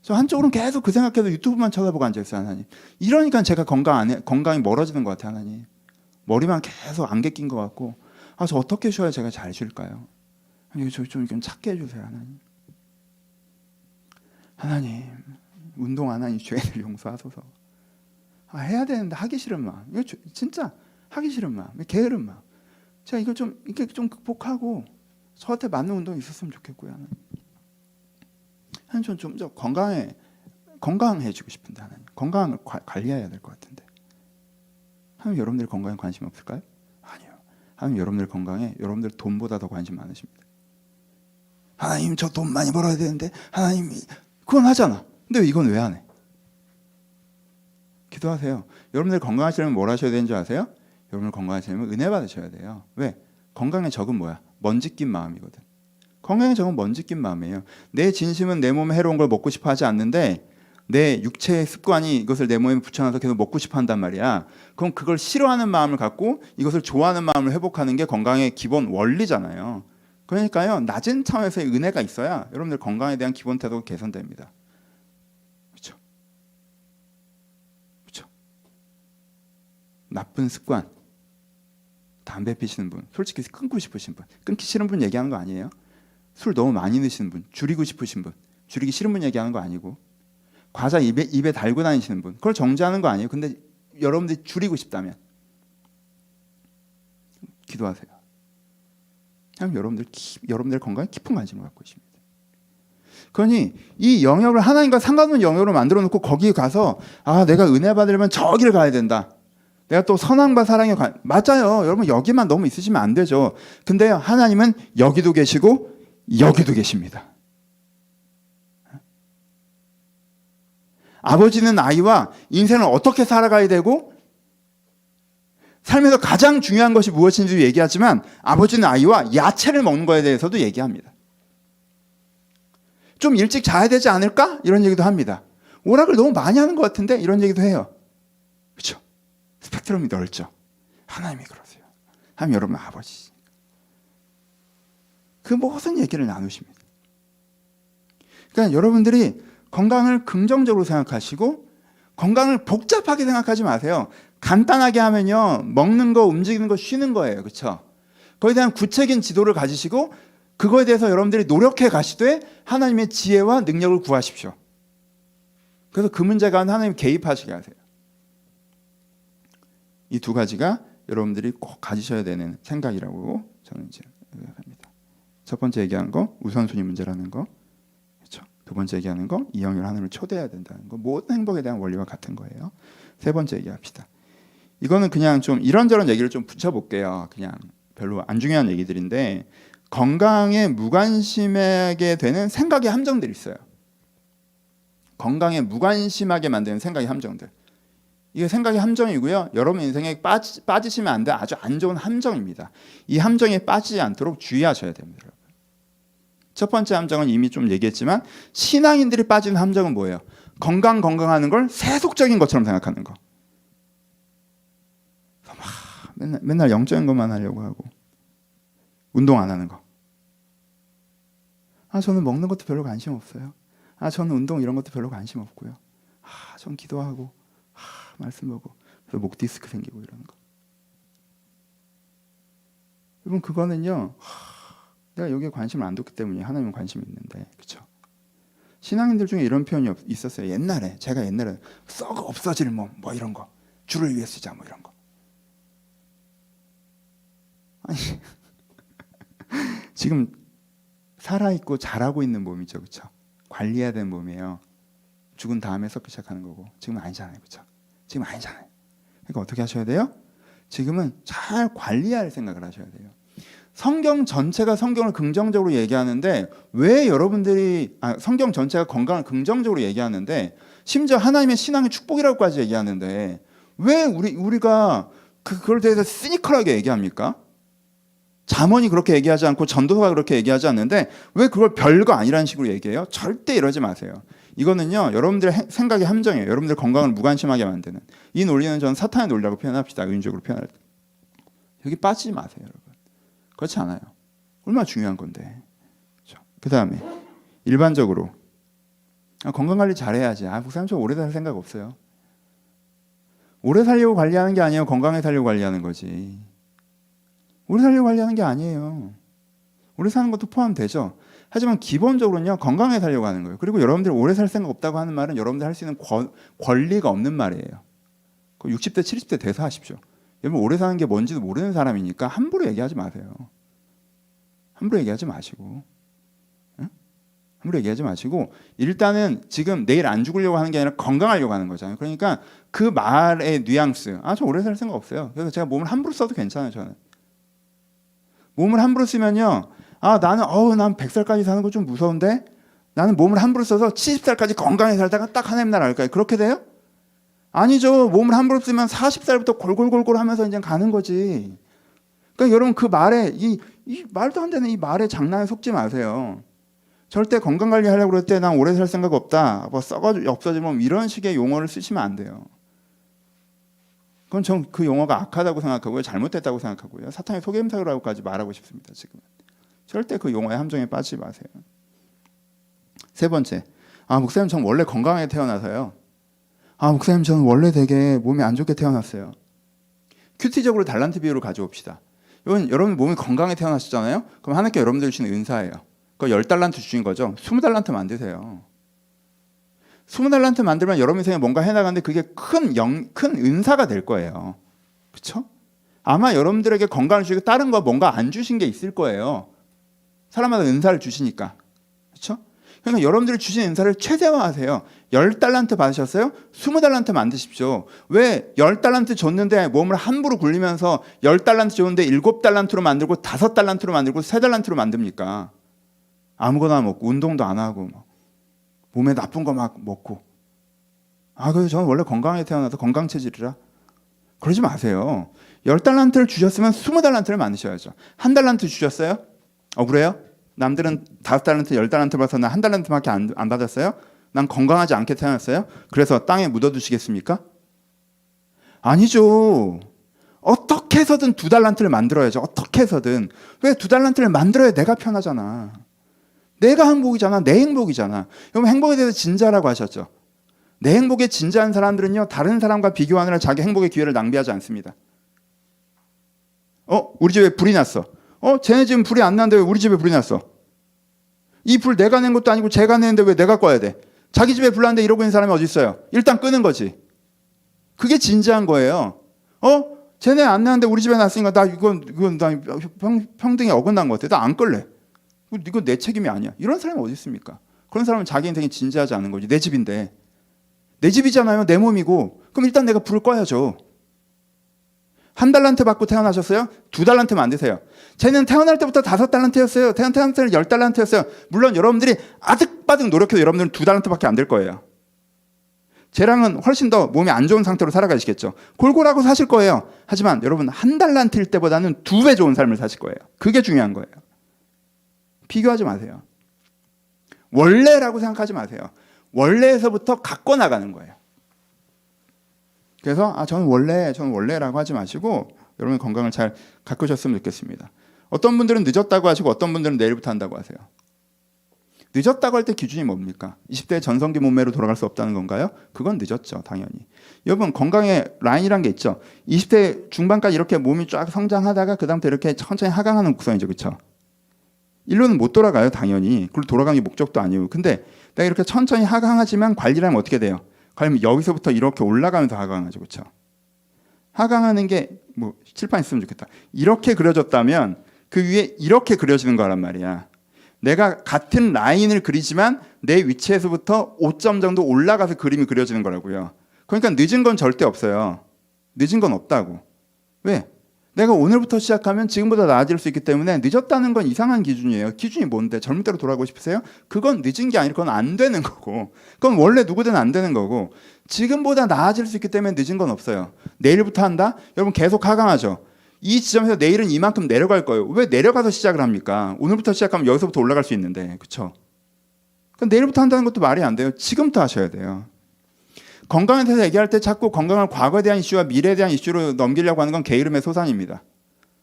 저 한쪽으로는 계속 그 생각해서 유튜브만 쳐다보고 앉아있어요. 하나님. 이러니까 제가 건강이 멀어지는 것 같아요. 하나님. 머리만 계속 안개 낀 것 같고 저 어떻게 쉬어야 제가 잘 쉴까요? 저 좀 찾게 해주세요. 하나님. 하나님 운동 안 하니 죄를 용서하소서. 해야 되는데 하기 싫은 마음, 이거 진짜 하기 싫은 마음, 게으른 마음, 제가 이걸 좀 이렇게 좀 극복하고 저한테 맞는 운동이 있었으면 좋겠고요. 하나님 좀 더 건강해지고 싶은데, 하나님 건강을 관리해야 될 것 같은데, 하나님 여러분들 건강에 관심 없을까요? 아니요. 하나님 여러분들 건강에 여러분들 돈보다 더 관심 많으십니다. 하나님 저 돈 많이 벌어야 되는데, 하나님 그건 하잖아. 근데 이건 왜 안 해? 기도하세요. 여러분들 건강하시려면 뭘 하셔야 되는지 아세요? 여러분들 건강하시려면 은혜 받으셔야 돼요. 왜? 건강의 적은 뭐야? 먼지 낀 마음이거든. 건강의 적은 먼지 낀 마음이에요. 내 진심은 내 몸에 해로운 걸 먹고 싶어 하지 않는데 내 육체의 습관이 이것을 내 몸에 붙여놔서 계속 먹고 싶어 한단 말이야. 그럼 그걸 싫어하는 마음을 갖고 이것을 좋아하는 마음을 회복하는 게 건강의 기본 원리잖아요. 그러니까요, 낮은 차원에서의 은혜가 있어야 여러분들 건강에 대한 기본 태도가 개선됩니다. 그렇죠? 그렇죠? 나쁜 습관, 담배 피시는 분, 솔직히 끊고 싶으신 분, 끊기 싫은 분 얘기하는 거 아니에요. 술 너무 많이 드시는 분, 줄이고 싶으신 분, 줄이기 싫은 분 얘기하는 거 아니고, 과자 입에 달고 다니시는 분, 그걸 정지하는 거 아니에요. 근데 여러분들이 줄이고 싶다면 기도하세요. 여러분들 건강에 깊은 관심을 갖고 있습니다. 그러니 이 영역을 하나님과 상관없는 영역으로 만들어 놓고 거기에 가서 내가 은혜 받으려면 저기를 가야 된다. 내가 또 선함과 사랑에 맞아요. 여러분 여기만 너무 있으시면 안 되죠. 근데요, 하나님은 여기도 계시고 여기도 계십니다. 아버지는 아이와 인생을 어떻게 살아가야 되고 삶에서 가장 중요한 것이 무엇인지 얘기하지만 아버지는 아이와 야채를 먹는 것에 대해서도 얘기합니다. 좀 일찍 자야 되지 않을까? 이런 얘기도 합니다. 오락을 너무 많이 하는 것 같은데? 이런 얘기도 해요. 그렇죠? 스펙트럼이 넓죠. 하나님이 그러세요. 하나님 여러분 아버지. 그 모든 얘기를 나누십니다. 그러니까 여러분들이 건강을 긍정적으로 생각하시고 건강을 복잡하게 생각하지 마세요. 간단하게 하면요, 먹는 거, 움직이는 거, 쉬는 거예요. 그렇죠? 거기에 대한 구체적인 지도를 가지시고 그거에 대해서 여러분들이 노력해 가시되 하나님의 지혜와 능력을 구하십시오. 그래서 그 문제가 하나님 개입하시게 하세요. 이 두 가지가 여러분들이 꼭 가지셔야 되는 생각이라고 저는 이제 생각합니다. 첫 번째 얘기하는 거 우선순위 문제라는 거, 그렇죠? 두 번째 얘기하는 거 이영을 하나님을 초대해야 된다는 거, 모든 행복에 대한 원리와 같은 거예요. 세 번째 얘기합시다. 이거는 그냥 좀 이런저런 얘기를 좀 붙여볼게요. 그냥 별로 안 중요한 얘기들인데, 건강에 무관심하게 되는 생각의 함정들이 있어요. 건강에 무관심하게 만드는 생각의 함정들. 이게 생각의 함정이고요. 여러분 인생에 빠지시면 안 돼. 아주 안 좋은 함정입니다. 이 함정에 빠지지 않도록 주의하셔야 됩니다. 여러분. 첫 번째 함정은 이미 좀 얘기했지만, 신앙인들이 빠지는 함정은 뭐예요? 건강하는 걸 세속적인 것처럼 생각하는 거. 맨날 영적인 것만 하려고 하고 운동 안 하는 거. 저는 먹는 것도 별로 관심 없어요. 저는 운동 이런 것도 별로 관심 없고요. 전 기도하고 말씀 보고 그래서 목 디스크 생기고 이러는 거. 여러분 그거는요. 내가 여기에 관심을 안 뒀기 때문에 하나님은 관심이 있는데, 그렇죠? 신앙인들 중에 이런 표현이 있었어요. 제가 옛날에 썩어 없어질 몸 뭐 이런 거, 주를 위해 쓰자 뭐 이런 거. 아니 지금 살아있고 잘하고 있는 몸이죠, 그렇죠? 관리해야 되는 몸이에요. 죽은 다음에 썩기 시작하는 거고 지금은 아니잖아요, 그렇죠? 지금 아니잖아요. 그러니까 어떻게 하셔야 돼요? 지금은 잘 관리할 생각을 하셔야 돼요. 성경 전체가 성경을 긍정적으로 얘기하는데 왜 여러분들이 성경 전체가 건강을 긍정적으로 얘기하는데 심지어 하나님의 신앙의 축복이라고까지 얘기하는데 왜 우리가 그걸 대해서 시니컬하게 얘기합니까? 잠언이 그렇게 얘기하지 않고 전도서가 그렇게 얘기하지 않는데 왜 그걸 별거 아니라는 식으로 얘기해요? 절대 이러지 마세요. 이거는요 여러분들의 생각의 함정이에요. 여러분들 건강을 무관심하게 만드는 이 논리는 저는 사탄의 논리라고 표현합시다. 의인적으로 표현할 때 여기 빠지지 마세요, 여러분. 그렇지 않아요. 얼마나 중요한 건데. 그 다음에 일반적으로 건강관리 잘해야지. 목사님 저 오래 살 생각 없어요. 오래 살려고 관리하는 게 아니에요. 건강에 살려고 관리하는 거지. 오래 살려고 관리하는 게 아니에요. 오래 사는 것도 포함되죠. 하지만 기본적으로는요 건강에 살려고 하는 거예요. 그리고 여러분들이 오래 살 생각 없다고 하는 말은 여러분들 할 수 있는 권리가 없는 말이에요. 60대 70대 돼서 하십시오. 여러분 오래 사는 게 뭔지도 모르는 사람이니까 함부로 얘기하지 마세요. 함부로 얘기하지 마시고, 응? 함부로 얘기하지 마시고 일단은 지금 내일 안 죽으려고 하는 게 아니라 건강하려고 하는 거잖아요. 그러니까 그 말의 뉘앙스, 저 오래 살 생각 없어요. 그래서 제가 몸을 함부로 써도 괜찮아요. 저는 몸을 함부로 쓰면요, 나는 100살까지 사는 거 좀 무서운데 나는 몸을 함부로 써서 70살까지 건강히 살다가 딱 하나님 나라 갈까요? 그렇게 돼요? 아니죠. 몸을 함부로 쓰면 40살부터 골골골골 하면서 이제 가는 거지. 그러니까 여러분 그 말에 이 말도 안 되는 이 말에 장난에 속지 마세요. 절대 건강 관리하려고 그럴 때 난 오래 살 생각 없다, 뭐 썩어 없어지면 이런 식의 용어를 쓰시면 안 돼요. 그건 전 그 용어가 악하다고 생각하고요, 잘못됐다고 생각하고요, 사탄의 속임수라고까지 말하고 싶습니다. 지금 절대 그 용어의 함정에 빠지지 마세요. 세 번째, 목사님 전 원래 건강하게 태어나서요. 목사님 저는 원래 되게 몸이 안 좋게 태어났어요. 큐티적으로 달란트 비율을 가져옵시다. 여러분 몸이 건강하게 태어나셨잖아요. 그럼 하나님께 여러분들 주신 은사예요. 그거 10달란트 주신 거죠. 20달란트 만드세요. 20달란트 만들면 여러분 인생에 뭔가 해나가는데 그게 큰 은사가 될 거예요. 그렇죠? 아마 여러분들에게 건강을 주시고 다른 거 뭔가 안 주신 게 있을 거예요. 사람마다 은사를 주시니까. 그렇죠? 그러니까 여러분들이 주신 은사를 최대화하세요. 10달란트 받으셨어요? 20달란트 만드십시오. 왜 10달란트 줬는데 몸을 함부로 굴리면서 10달란트 줬는데 7달란트로 만들고 5달란트로 만들고 3달란트로 만듭니까? 아무거나 먹고 운동도 안 하고 몸에 나쁜 거 막 먹고. 그래서 저는 원래 건강하게 태어나서 건강체질이라. 그러지 마세요. 10달란트를 주셨으면 20달란트를 만드셔야죠. 1달란트 주셨어요? 억울해요? 남들은 5달란트, 10달란트 받아서 난 1달란트밖에 안 받았어요? 난 건강하지 않게 태어났어요? 그래서 땅에 묻어두시겠습니까? 아니죠. 어떻게 해서든 2달란트를 만들어야죠. 어떻게 해서든. 왜 2달란트를 만들어야 내가 편하잖아. 내가 행복이잖아. 내 행복이잖아. 여러분 행복에 대해서 진지하라고 하셨죠. 내 행복에 진지한 사람들은요, 다른 사람과 비교하느라 자기 행복의 기회를 낭비하지 않습니다. 우리 집에 불이 났어. 쟤네 집은 불이 안 나는데 왜 우리 집에 불이 났어? 이 불 내가 낸 것도 아니고 제가 내는데 왜 내가 꺼야 돼? 자기 집에 불 났는데 이러고 있는 사람이 어디 있어요? 일단 끄는 거지. 그게 진지한 거예요. 쟤네 안 나는데 우리 집에 났으니까 나 평등에 어긋난 것 같아. 나 안 끌래. 이거 내 책임이 아니야. 이런 사람이 어디 있습니까? 그런 사람은 자기 인생이 진지하지 않은 거지. 내 집인데. 내 집이잖아요. 내 몸이고. 그럼 일단 내가 불을 꺼야죠. 1달란트 받고 태어나셨어요? 2달란트 만드세요. 쟤는 태어날 때부터 5달란트였어요. 태어날 때는 10달란트였어요. 물론 여러분들이 아득바득 노력해도 여러분들은 2달란트밖에 안 될 거예요. 쟤랑은 훨씬 더 몸이 안 좋은 상태로 살아가시겠죠. 골골하고 사실 거예요. 하지만 여러분 1달란트일 때보다는 2배 좋은 삶을 사실 거예요. 그게 중요한 거예요. 비교하지 마세요. 원래라고 생각하지 마세요. 원래에서부터 갖고 나가는 거예요. 그래서 저는 원래라고 하지 마시고 여러분 건강을 잘 가꾸셨으면 좋겠습니다. 어떤 분들은 늦었다고 하시고 어떤 분들은 내일부터 한다고 하세요. 늦었다고 할 때 기준이 뭡니까? 20대 전성기 몸매로 돌아갈 수 없다는 건가요? 그건 늦었죠, 당연히. 여러분 건강의 라인이란 게 있죠. 20대 중반까지 이렇게 몸이 쫙 성장하다가 그 다음부터 이렇게 천천히 하강하는 곡선이죠, 그렇죠? 일로는 못 돌아가요, 당연히. 그리고 돌아가는 게 목적도 아니고. 근데 내가 이렇게 천천히 하강하지만 관리를 하면 어떻게 돼요? 관리하면 여기서부터 이렇게 올라가면서 하강하죠, 그렇죠? 하강하는 게 뭐 칠판 있으면 좋겠다. 이렇게 그려졌다면 그 위에 이렇게 그려지는 거란 말이야. 내가 같은 라인을 그리지만 내 위치에서부터 5점 정도 올라가서 그림이 그려지는 거라고요. 그러니까 늦은 건 절대 없어요. 늦은 건 없다고. 왜? 내가 오늘부터 시작하면 지금보다 나아질 수 있기 때문에 늦었다는 건 이상한 기준이에요. 기준이 뭔데? 젊을 때로 돌아가고 싶으세요? 그건 늦은 게 아니라 그건 안 되는 거고, 그건 원래 누구든 안 되는 거고, 지금보다 나아질 수 있기 때문에 늦은 건 없어요. 내일부터 한다? 여러분 계속 하강하죠. 이 지점에서 내일은 이만큼 내려갈 거예요. 왜 내려가서 시작을 합니까? 오늘부터 시작하면 여기서부터 올라갈 수 있는데, 그렇죠? 그럼 내일부터 한다는 것도 말이 안 돼요. 지금부터 하셔야 돼요. 건강에 대해서 얘기할 때 자꾸 건강을 과거에 대한 이슈와 미래에 대한 이슈로 넘기려고 하는 건 게으름의 소산입니다.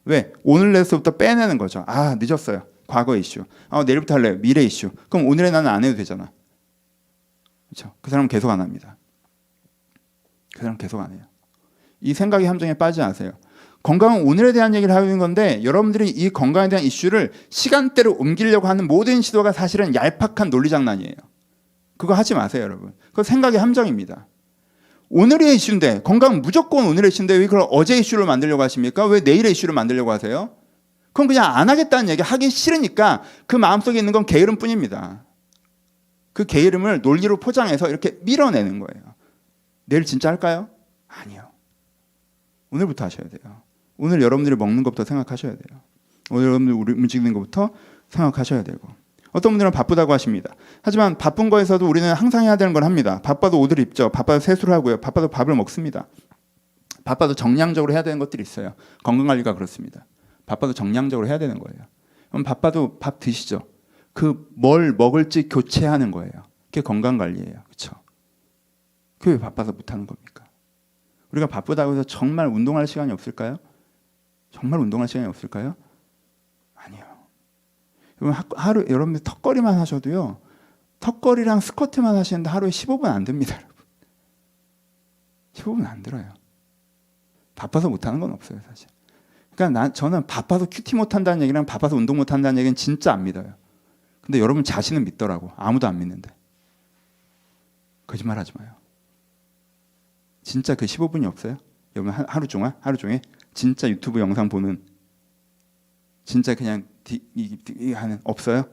왜? 오늘 내서부터 빼내는 거죠. 아, 늦었어요. 과거 이슈. 내일부터 할래요. 미래 이슈. 그럼 오늘에 나는 안 해도 되잖아. 그렇죠? 그 사람은 계속 안 합니다. 그 사람은 계속 안 해요. 이 생각의 함정에 빠지지 않으세요. 건강은 오늘에 대한 얘기를 하는 건데 여러분들이 이 건강에 대한 이슈를 시간대로 옮기려고 하는 모든 시도가 사실은 얄팍한 논리장난이에요. 그거 하지 마세요, 여러분. 그거 생각의 함정입니다. 오늘의 이슈인데, 건강은 무조건 오늘의 이슈인데 왜 그걸 어제 이슈로 만들려고 하십니까? 왜 내일의 이슈로 만들려고 하세요? 그럼 그냥 안 하겠다는 얘기, 하기 싫으니까 그 마음속에 있는 건 게으름 뿐입니다. 그 게으름을 논리로 포장해서 이렇게 밀어내는 거예요. 내일 진짜 할까요? 아니요. 오늘부터 하셔야 돼요. 오늘 여러분들이 먹는 것부터 생각하셔야 돼요. 오늘 여러분들이 움직이는 것부터 생각하셔야 되고. 어떤 분들은 바쁘다고 하십니다. 하지만 바쁜 거에서도 우리는 항상 해야 되는 걸 합니다. 바빠도 옷을 입죠. 바빠도 세수를 하고요. 바빠도 밥을 먹습니다. 바빠도 정량적으로 해야 되는 것들이 있어요. 건강관리가 그렇습니다. 바빠도 정량적으로 해야 되는 거예요. 그럼 바빠도 밥 드시죠. 그 뭘 먹을지 교체하는 거예요. 그게 건강관리예요. 그렇죠? 그게 왜 바빠서 못하는 겁니까? 우리가 바쁘다고 해서 정말 운동할 시간이 없을까요? 정말 운동할 시간이 없을까요? 아니요. 하루 여러분들 턱걸이만 하셔도요. 턱걸이랑 스쿼트만 하시는데 하루에 15분 안 듭니다, 여러분. 15분 안 들어요. 바빠서 못하는 건 없어요, 사실. 그러니까 저는 바빠서 큐티 못한다는 얘기랑 바빠서 운동 못한다는 얘기는 진짜 안 믿어요. 근데 여러분 자신은 믿더라고. 아무도 안 믿는데. 거짓말하지 마요. 진짜 그 15분이 없어요? 여러분 하루 종일 진짜 유튜브 영상 보는 진짜 그냥 하는 없어요?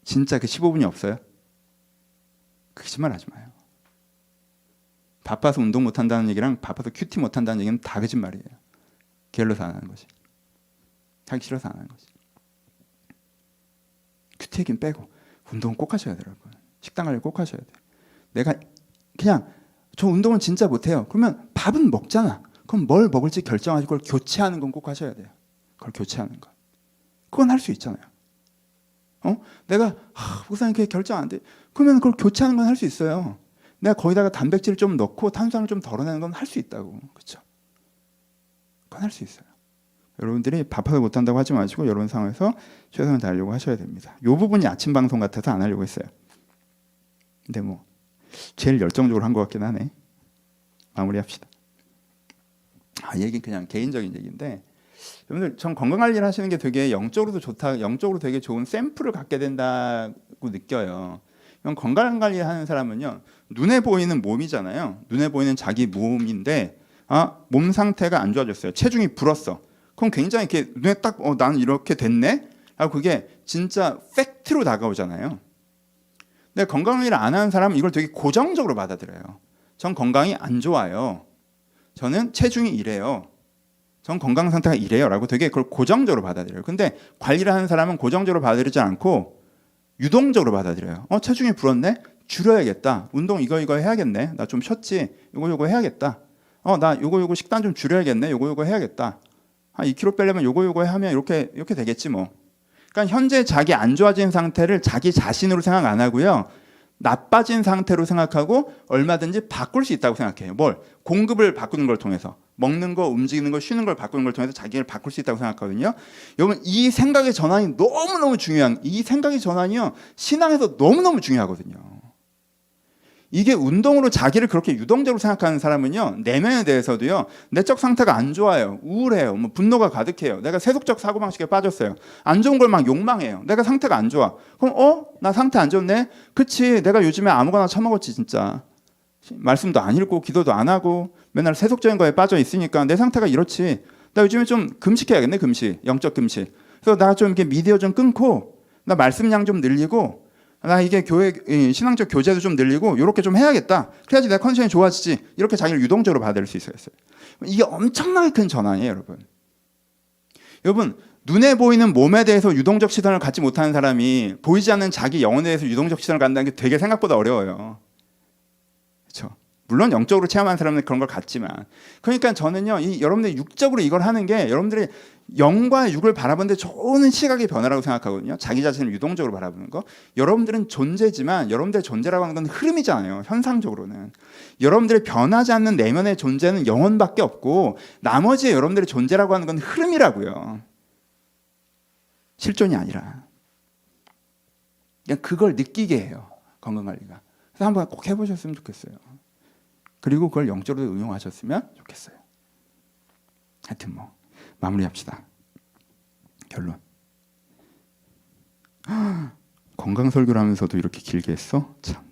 진짜 그 15분이 없어요? 거짓말하지 마요. 바빠서 운동 못한다는 얘기랑 바빠서 큐티 못한다는 얘기는 다 거짓말이에요. 게을러서 안 하는 거지. 하기 싫어서 안 하는 거지. 큐티 얘기는 빼고 운동은 꼭 하셔야 돼요, 여러분. 식단 관리 꼭 하셔야 돼요. 내가 그냥 저 운동은 진짜 못해요. 그러면 밥은 먹잖아. 그럼 뭘 먹을지 결정하시고 그걸 교체하는 건 꼭 하셔야 돼요. 그걸 교체하는 거. 그건 할 수 있잖아요. 내가 목사님 그게 결정 안 돼. 그러면 그걸 교체하는 건 할 수 있어요. 내가 거기다가 단백질 좀 넣고 탄수화물 좀 덜어내는 건 할 수 있다고. 그렇죠? 그건 할 수 있어요. 여러분들이 바빠서 못한다고 하지 마시고 이런 상황에서 최선을 다하려고 하셔야 됩니다. 이 부분이 아침 방송 같아서 안 하려고 했어요. 근데 뭐 제일 열정적으로 한 것 같긴 하네. 마무리합시다. 얘기는 그냥 개인적인 얘기인데 여러분들 전 건강관리를 하시는 게 되게 영적으로도 좋다, 영적으로 되게 좋은 샘플을 갖게 된다고 느껴요. 건강관리를 하는 사람은요, 눈에 보이는 몸이잖아요. 눈에 보이는 자기 몸인데 몸 상태가 안 좋아졌어요. 체중이 불었어. 그럼 굉장히 이렇게 눈에 딱 나는 이렇게 됐네? 하고 그게 진짜 팩트로 다가오잖아요. 근데 건강관리를 안 하는 사람은 이걸 되게 고정적으로 받아들여요. 전 건강이 안 좋아요. 저는 체중이 이래요. 전 건강 상태가 이래요. 라고 되게 그걸 고정적으로 받아들여요. 근데 관리를 하는 사람은 고정적으로 받아들이지 않고 유동적으로 받아들여요. 체중이 불었네? 줄여야겠다. 운동 이거 해야겠네. 나 좀 쉬었지? 요거 해야겠다. 나 요거 식단 좀 줄여야겠네. 요거 해야겠다. 한 2kg 빼려면 요거 하면 이렇게 되겠지 뭐. 그러니까 현재 자기 안 좋아진 상태를 자기 자신으로 생각 안 하고요. 나빠진 상태로 생각하고 얼마든지 바꿀 수 있다고 생각해요. 뭘? 공급을 바꾸는 걸 통해서. 먹는 거, 움직이는 거, 쉬는 걸 바꾸는 걸 통해서 자기를 바꿀 수 있다고 생각하거든요. 여러분 이 생각의 전환이 너무너무 중요한, 이 생각의 전환이요 신앙에서 너무너무 중요하거든요. 이게 운동으로 자기를 그렇게 유동적으로 생각하는 사람은요 내면에 대해서도요 내적 상태가 안 좋아요, 우울해요, 뭐 분노가 가득해요, 내가 세속적 사고방식에 빠졌어요, 안 좋은 걸 막 욕망해요, 내가 상태가 안 좋아. 그럼 나 상태 안 좋네? 그치, 내가 요즘에 아무거나 처먹었지 진짜, 말씀도 안 읽고 기도도 안 하고 맨날 세속적인 거에 빠져 있으니까 내 상태가 이렇지. 나 요즘에 좀 금식해야겠네, 금식, 영적 금식. 그래서 나 좀 이렇게 미디어 좀 끊고 나 말씀량 좀 늘리고 나 이게 교회 신앙적 교제도 좀 늘리고 이렇게 좀 해야겠다. 그래야지 내 컨디션이 좋아지지. 이렇게 자기를 유동적으로 받아들일 수 있어요. 이게 엄청나게 큰 전환이에요, 여러분. 여러분 눈에 보이는 몸에 대해서 유동적 시선을 갖지 못하는 사람이 보이지 않는 자기 영혼에 대해서 유동적 시선을 갖는다는 게 되게 생각보다 어려워요. 그렇죠? 물론 영적으로 체험하는 사람은 그런 걸 갖지만, 그러니까 저는요 여러분들이 육적으로 이걸 하는 게 여러분들이 영과 육을 바라보는데 좋은 시각의 변화라고 생각하거든요. 자기 자신을 유동적으로 바라보는 거. 여러분들은 존재지만 여러분들의 존재라고 하는 건 흐름이잖아요. 현상적으로는 여러분들의 변하지 않는 내면의 존재는 영혼밖에 없고 나머지 여러분들의 존재라고 하는 건 흐름이라고요. 실존이 아니라. 그냥 그걸 느끼게 해요, 건강관리가. 그래서 한번 꼭 해보셨으면 좋겠어요. 그리고 그걸 영적으로 응용하셨으면 좋겠어요. 하여튼 뭐 마무리합시다. 결론. 건강 설교를 하면서도 이렇게 길게 했어? 참.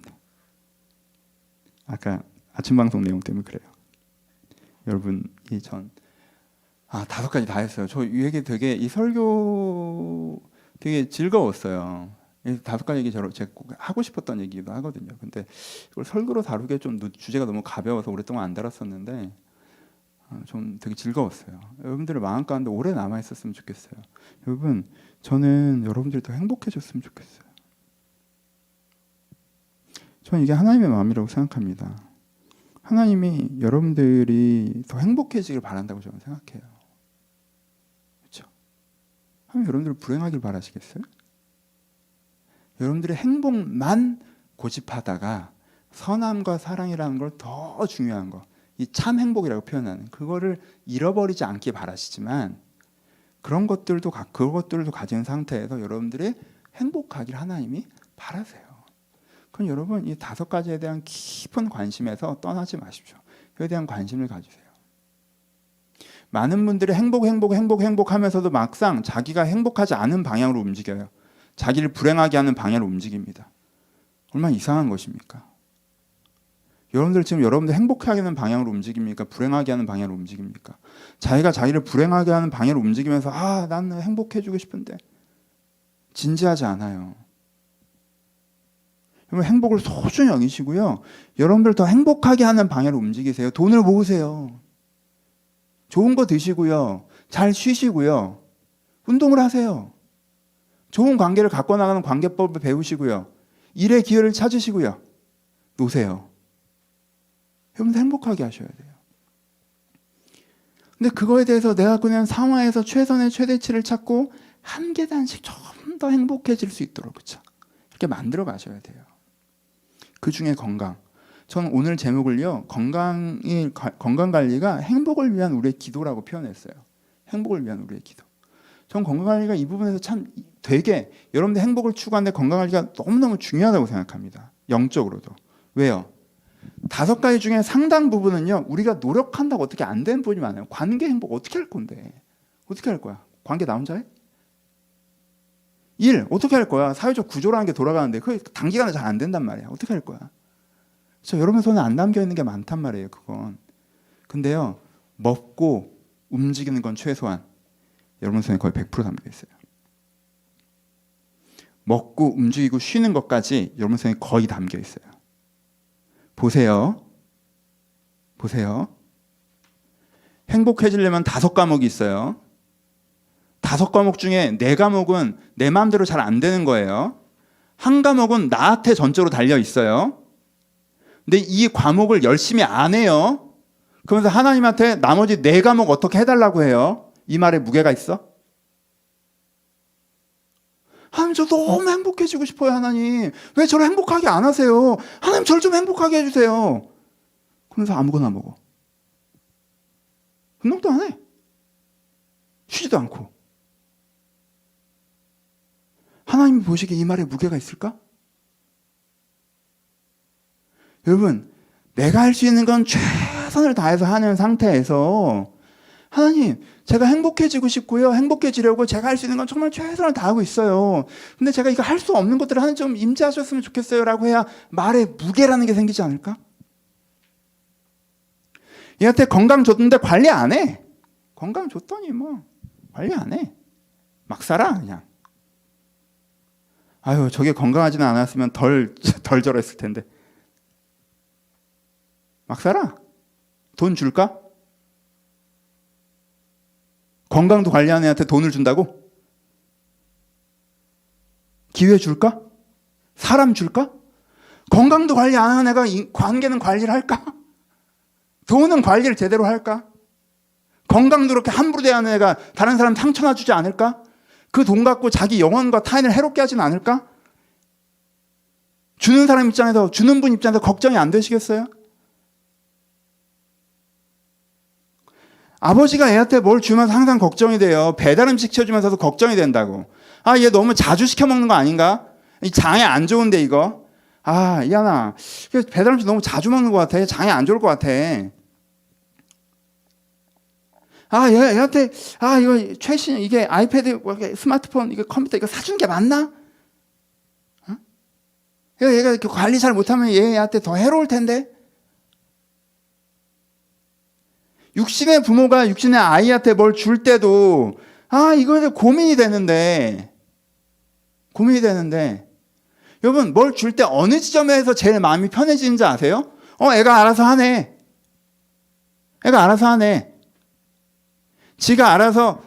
아까 아침 방송 내용 때문에 그래요. 여러분 전 5가지 다 했어요. 저 이 얘기 되게, 이 설교 되게 즐거웠어요. 5가지 얘기 제가 꼭 하고 싶었던 얘기도 하거든요. 근데 이걸 설교로 다루기에 좀 주제가 너무 가벼워서 오랫동안 안 다뤘었는데 좀 되게 즐거웠어요. 여러분들의 마음 가운데 오래 남아 있었으면 좋겠어요. 여러분 저는 여러분들이 더 행복해졌으면 좋겠어요. 저는 이게 하나님의 마음이라고 생각합니다. 하나님이 여러분들이 더 행복해지길 바란다고 저는 생각해요. 그렇죠? 하나님 여러분들을 불행하길 바라시겠어요? 여러분들의 행복만 고집하다가 선함과 사랑이라는 걸 더 중요한 거, 이 참 행복이라고 표현하는 그거를 잃어버리지 않길 바라시지만, 그것들도 가진 상태에서 여러분들이 행복하길 하나님이 바라세요. 그럼 여러분 이 5가지에 대한 깊은 관심에서 떠나지 마십시오. 그에 대한 관심을 가지세요. 많은 분들이 행복하면서도 막상 자기가 행복하지 않은 방향으로 움직여요. 자기를 불행하게 하는 방향으로 움직입니다. 얼마나 이상한 것입니까? 여러분들 지금 여러분들 행복하게 하는 방향으로 움직입니까? 불행하게 하는 방향으로 움직입니까? 자기가 자기를 불행하게 하는 방향으로 움직이면서 나는 행복해지고 싶은데 진지하지 않아요. 여러분 행복을 소중히 여기시고요. 여러분들 더 행복하게 하는 방향으로 움직이세요. 돈을 모으세요. 좋은 거 드시고요. 잘 쉬시고요. 운동을 하세요. 좋은 관계를 갖고 나가는 관계법을 배우시고요. 일의 기회를 찾으시고요. 노세요. 여러분들 행복하게 하셔야 돼요. 근데 그거에 대해서 내가 그냥 상황에서 최선의 최대치를 찾고 한 계단씩 좀 더 행복해질 수 있도록, 그렇죠? 이렇게 만들어 가셔야 돼요. 그 중에 건강. 저는 오늘 제목을요, 건강관리가 행복을 위한 우리의 기도라고 표현했어요. 행복을 위한 우리의 기도. 전 건강관리가 이 부분에서 참 되게 여러분들 행복을 추구하는데 건강관리가 너무너무 중요하다고 생각합니다. 영적으로도. 왜요? 5가지 중에 상당 부분은요, 우리가 노력한다고 어떻게 안 되는 부분이 많아요. 관계 행복 어떻게 할 건데? 어떻게 할 거야? 관계 나 혼자 해? 일 어떻게 할 거야? 사회적 구조라는 게 돌아가는데 그게 단기간에 잘 안 된단 말이야. 어떻게 할 거야? 그렇죠? 여러분 손에 안 담겨 있는 게 많단 말이에요. 그건. 근데요, 먹고 움직이는 건 최소한 여러분 손에 거의 100% 담겨 있어요. 먹고 움직이고 쉬는 것까지 여러분 손에 거의 담겨 있어요. 보세요. 행복해지려면 5과목이 있어요. 5과목 중에 4과목은 내 마음대로 잘 안 되는 거예요. 한 과목은 나한테 전적으로 달려 있어요. 근데 이 과목을 열심히 안 해요. 그러면서 하나님한테 나머지 4과목 어떻게 해달라고 해요. 이 말에 무게가 있어? 하나님 저 너무 행복해지고 싶어요. 하나님 왜 저를 행복하게 안 하세요? 하나님 저를 좀 행복하게 해주세요. 그러면서 아무거나 먹어. 운동도 안 해. 쉬지도 않고. 하나님이 보시기에 이 말에 무게가 있을까? 여러분, 내가 할 수 있는 건 최선을 다해서 하는 상태에서 하나님, 제가 행복해지고 싶고요. 행복해지려고 제가 할 수 있는 건 정말 최선을 다하고 있어요. 근데 제가 이거 할 수 없는 것들을 하나님 좀 임재하셨으면 좋겠어요. 라고 해야 말에 무게라는 게 생기지 않을까? 얘한테 건강 줬는데 관리 안 해. 건강 줬더니 뭐 관리 안 해. 막 살아 그냥. 아유, 저게 건강하지는 않았으면 덜 저랬을 텐데. 막 살아. 돈 줄까? 건강도 관리하는 애한테 돈을 준다고? 기회 줄까? 사람 줄까? 건강도 관리 안 하는 애가 관계는 관리를 할까? 돈은 관리를 제대로 할까? 건강도 그렇게 함부로 대하는 애가 다른 사람 상처나 주지 않을까? 그 돈 갖고 자기 영혼과 타인을 해롭게 하지는 않을까? 주는 사람 입장에서, 주는 분 입장에서 걱정이 안 되시겠어요? 아버지가 애한테 뭘 주면서 항상 걱정이 돼요. 배달 음식 시켜주면서도 걱정이 된다고. 아, 얘 너무 자주 시켜 먹는 거 아닌가? 이 장에 안 좋은데 이거. 아, 이하나, 배달 음식 너무 자주 먹는 것 같아. 장에 안 좋을 것 같아. 아, 얘한테, 아, 이거 최신, 이게 아이패드, 스마트폰, 이거 컴퓨터, 이거 사주는 게 맞나? 어? 얘가 이렇게 관리 잘 못하면 얘한테 더 해로울 텐데? 육신의 부모가 육신의 아이한테 뭘 줄 때도, 아, 이거에 고민이 되는데, 여러분, 뭘 줄 때 어느 지점에서 제일 마음이 편해지는지 아세요? 애가 알아서 하네. 지가 알아서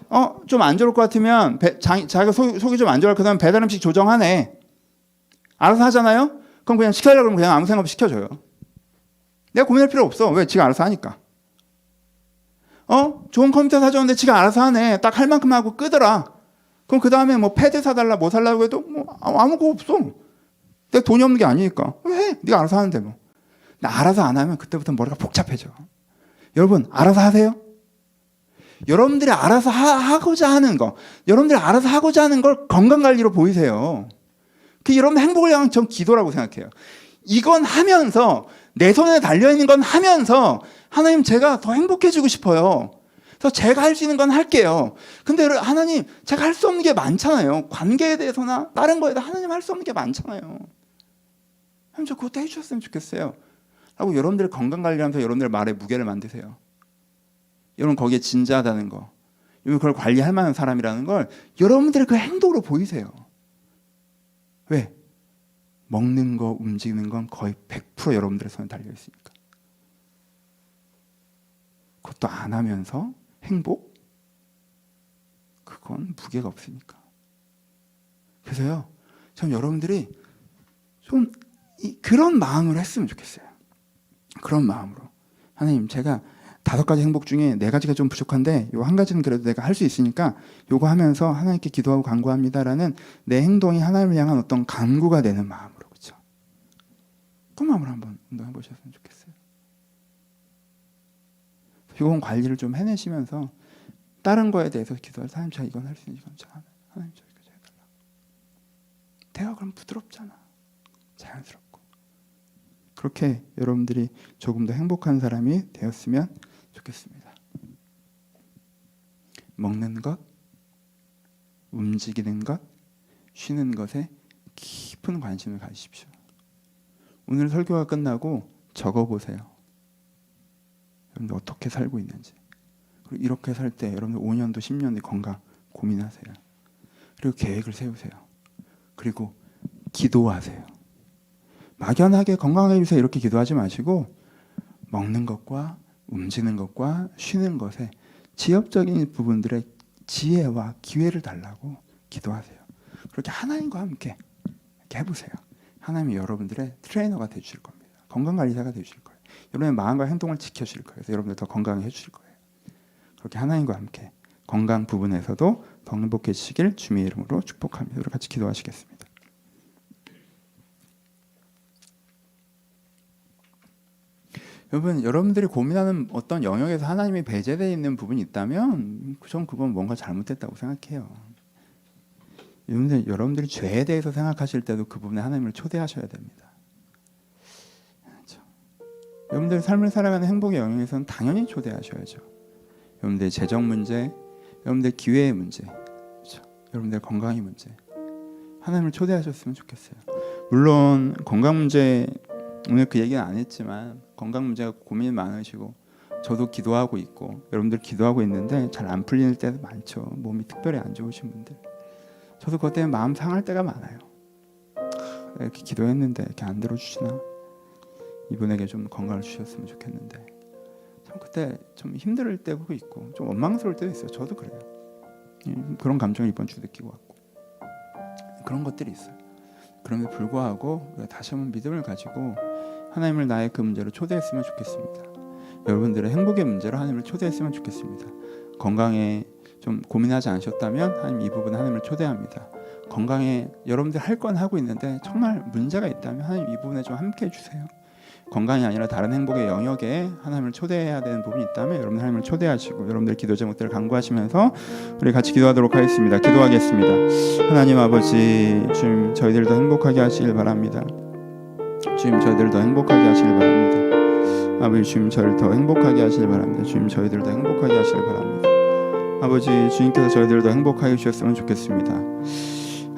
좀 안 좋을 것 같으면 자기가 속이 좀 안 좋을 것 같으면 배달 음식 조정하네. 알아서 하잖아요. 그럼 그냥 시켜달라고 그러면 그냥 아무 생각 없이 시켜줘요. 내가 고민할 필요 없어. 왜? 지가 알아서 하니까. 좋은 컴퓨터 사줬는데 지가 알아서 하네. 딱 할 만큼 하고 끄더라. 그럼 그 다음에 뭐 패드 사달라 뭐 살라고 해도 뭐 아무 거 없어. 내가 돈이 없는 게 아니니까. 왜 해? 네가 알아서 하는데 뭐. 나 알아서 안 하면 그때부터 머리가 복잡해져. 여러분, 알아서 하세요. 여러분들이 알아서 하고자 하는 거, 여러분들이 알아서 하고자 하는 걸 건강관리로 보이세요. 그 여러분 행복을 향한 전 기도라고 생각해요. 이건 하면서, 내 손에 달려있는 건 하면서, 하나님 제가 더 행복해지고 싶어요. 그래서 제가 할 수 있는 건 할게요. 근데 하나님, 제가 할 수 없는 게 많잖아요. 관계에 대해서나 다른 거에 대해 하나님 할 수 없는 게 많잖아요. 하나님 저 그것도 해주셨으면 좋겠어요. 하고 여러분들 건강관리하면서 여러분들 말에 무게를 만드세요. 여러분 거기에 진지하다는 거, 여러분 그걸 관리할 만한 사람이라는 걸 여러분들의 그 행동으로 보이세요. 왜? 먹는 거, 움직이는 건 거의 100% 여러분들의 손에 달려있으니까. 그것도 안 하면서 행복? 그건 무게가 없으니까. 그래서요, 참 여러분들이 좀 그런 마음으로 했으면 좋겠어요. 그런 마음으로. 하나님, 제가 5가지 행복 중에 4가지가 좀 부족한데 요 한 가지는 그래도 내가 할 수 있으니까 요거 하면서 하나님께 기도하고 간구합니다라는 내 행동이 하나님을 향한 어떤 간구가 되는 마음으로, 그렇죠? 그 마음으로 한번 운동해 보셨으면 좋겠어요. 요건 관리를 좀 해내시면서 다른 거에 대해서 기도해서 하나님 제가 이건 할 수 있는 이건 제가 하나님 저 이거 해달라고. 대화 그럼 부드럽잖아. 자연스럽고. 그렇게 여러분들이 조금 더 행복한 사람이 되었으면 좋겠습니다. 먹는 것, 움직이는 것, 쉬는 것에 깊은 관심을 가지십시오. 오늘 설교가 끝나고 적어보세요. 여러분들 어떻게 살고 있는지. 그리고 이렇게 살 때 여러분들 5년도 10년도 건강 고민하세요. 그리고 계획을 세우세요. 그리고 기도하세요. 막연하게 건강하게 해주세요 이렇게 기도하지 마시고 먹는 것과 움직이는 것과 쉬는 것에 지엽적인 부분들의 지혜와 기회를 달라고 기도하세요. 그렇게 하나님과 함께 이렇게 해보세요. 하나님이 여러분들의 트레이너가 되주실 겁니다. 건강관리사가 되주실 거예요. 여러분의 마음과 행동을 지켜주실 거예요. 그래서 여러분들 더 건강해 주실 거예요. 그렇게 하나님과 함께 건강 부분에서도 더 행복해지시길 주님의 이름으로 축복합니다. 우리 같이 기도하시겠습니다. 여러분들이 고민하는 어떤 영역에서 하나님이 배제되어 있는 부분이 있다면 전 그건 뭔가 잘못됐다고 생각해요. 여러분들이 죄에 대해서 생각하실 때도 그 부분에 하나님을 초대하셔야 됩니다. 그렇죠? 여러분들의 삶을 살아가는 행복의 영역에서는 당연히 초대하셔야죠. 여러분들의 재정 문제, 여러분들의 기회의 문제, 그렇죠? 여러분들의 건강의 문제, 하나님을 초대하셨으면 좋겠어요. 물론 건강 문제 오늘 그 얘기는 안 했지만 건강 문제가 고민이 많으시고 저도 기도하고 있고 여러분들 기도하고 있는데 잘 안 풀리는 때도 많죠. 몸이 특별히 안 좋으신 분들. 저도 그것 때문에 마음 상할 때가 많아요. 이렇게 기도했는데 이렇게 안 들어주시나? 이분에게 좀 건강을 주셨으면 좋겠는데 참 그때 좀 힘들 때도 있고 좀 원망스러울 때도 있어요. 저도 그래요. 그런 감정을 이번 주 느끼고 왔고 그런 것들이 있어요. 그럼에도 불구하고 다시 한번 믿음을 가지고 하나님을 나의 그 문제로 초대했으면 좋겠습니다. 여러분들의 행복의 문제로 하나님을 초대했으면 좋겠습니다. 건강에 좀 고민하지 않으셨다면 하나님 이 부분 하나님을 초대합니다. 건강에 여러분들 할 건 하고 있는데 정말 문제가 있다면 하나님 이 부분에 좀 함께 해주세요. 건강이 아니라 다른 행복의 영역에 하나님을 초대해야 되는 부분이 있다면 여러분 하나님을 초대하시고 여러분들 기도 제목들을 간구하시면서 우리 같이 기도하도록 하겠습니다. 기도하겠습니다. 하나님 아버지 주님 저희들도 행복하게 하시길 바랍니다. 주님 저희들을 더 행복하게 하시길 바랍니다. 아버지 주님 저희를 더 행복하게 하시길 바랍니다. 주님 저희들을 더 행복하게 하시길 바랍니다. 아버지 주님께서 저희들을 더 행복하게 해주셨으면 좋겠습니다.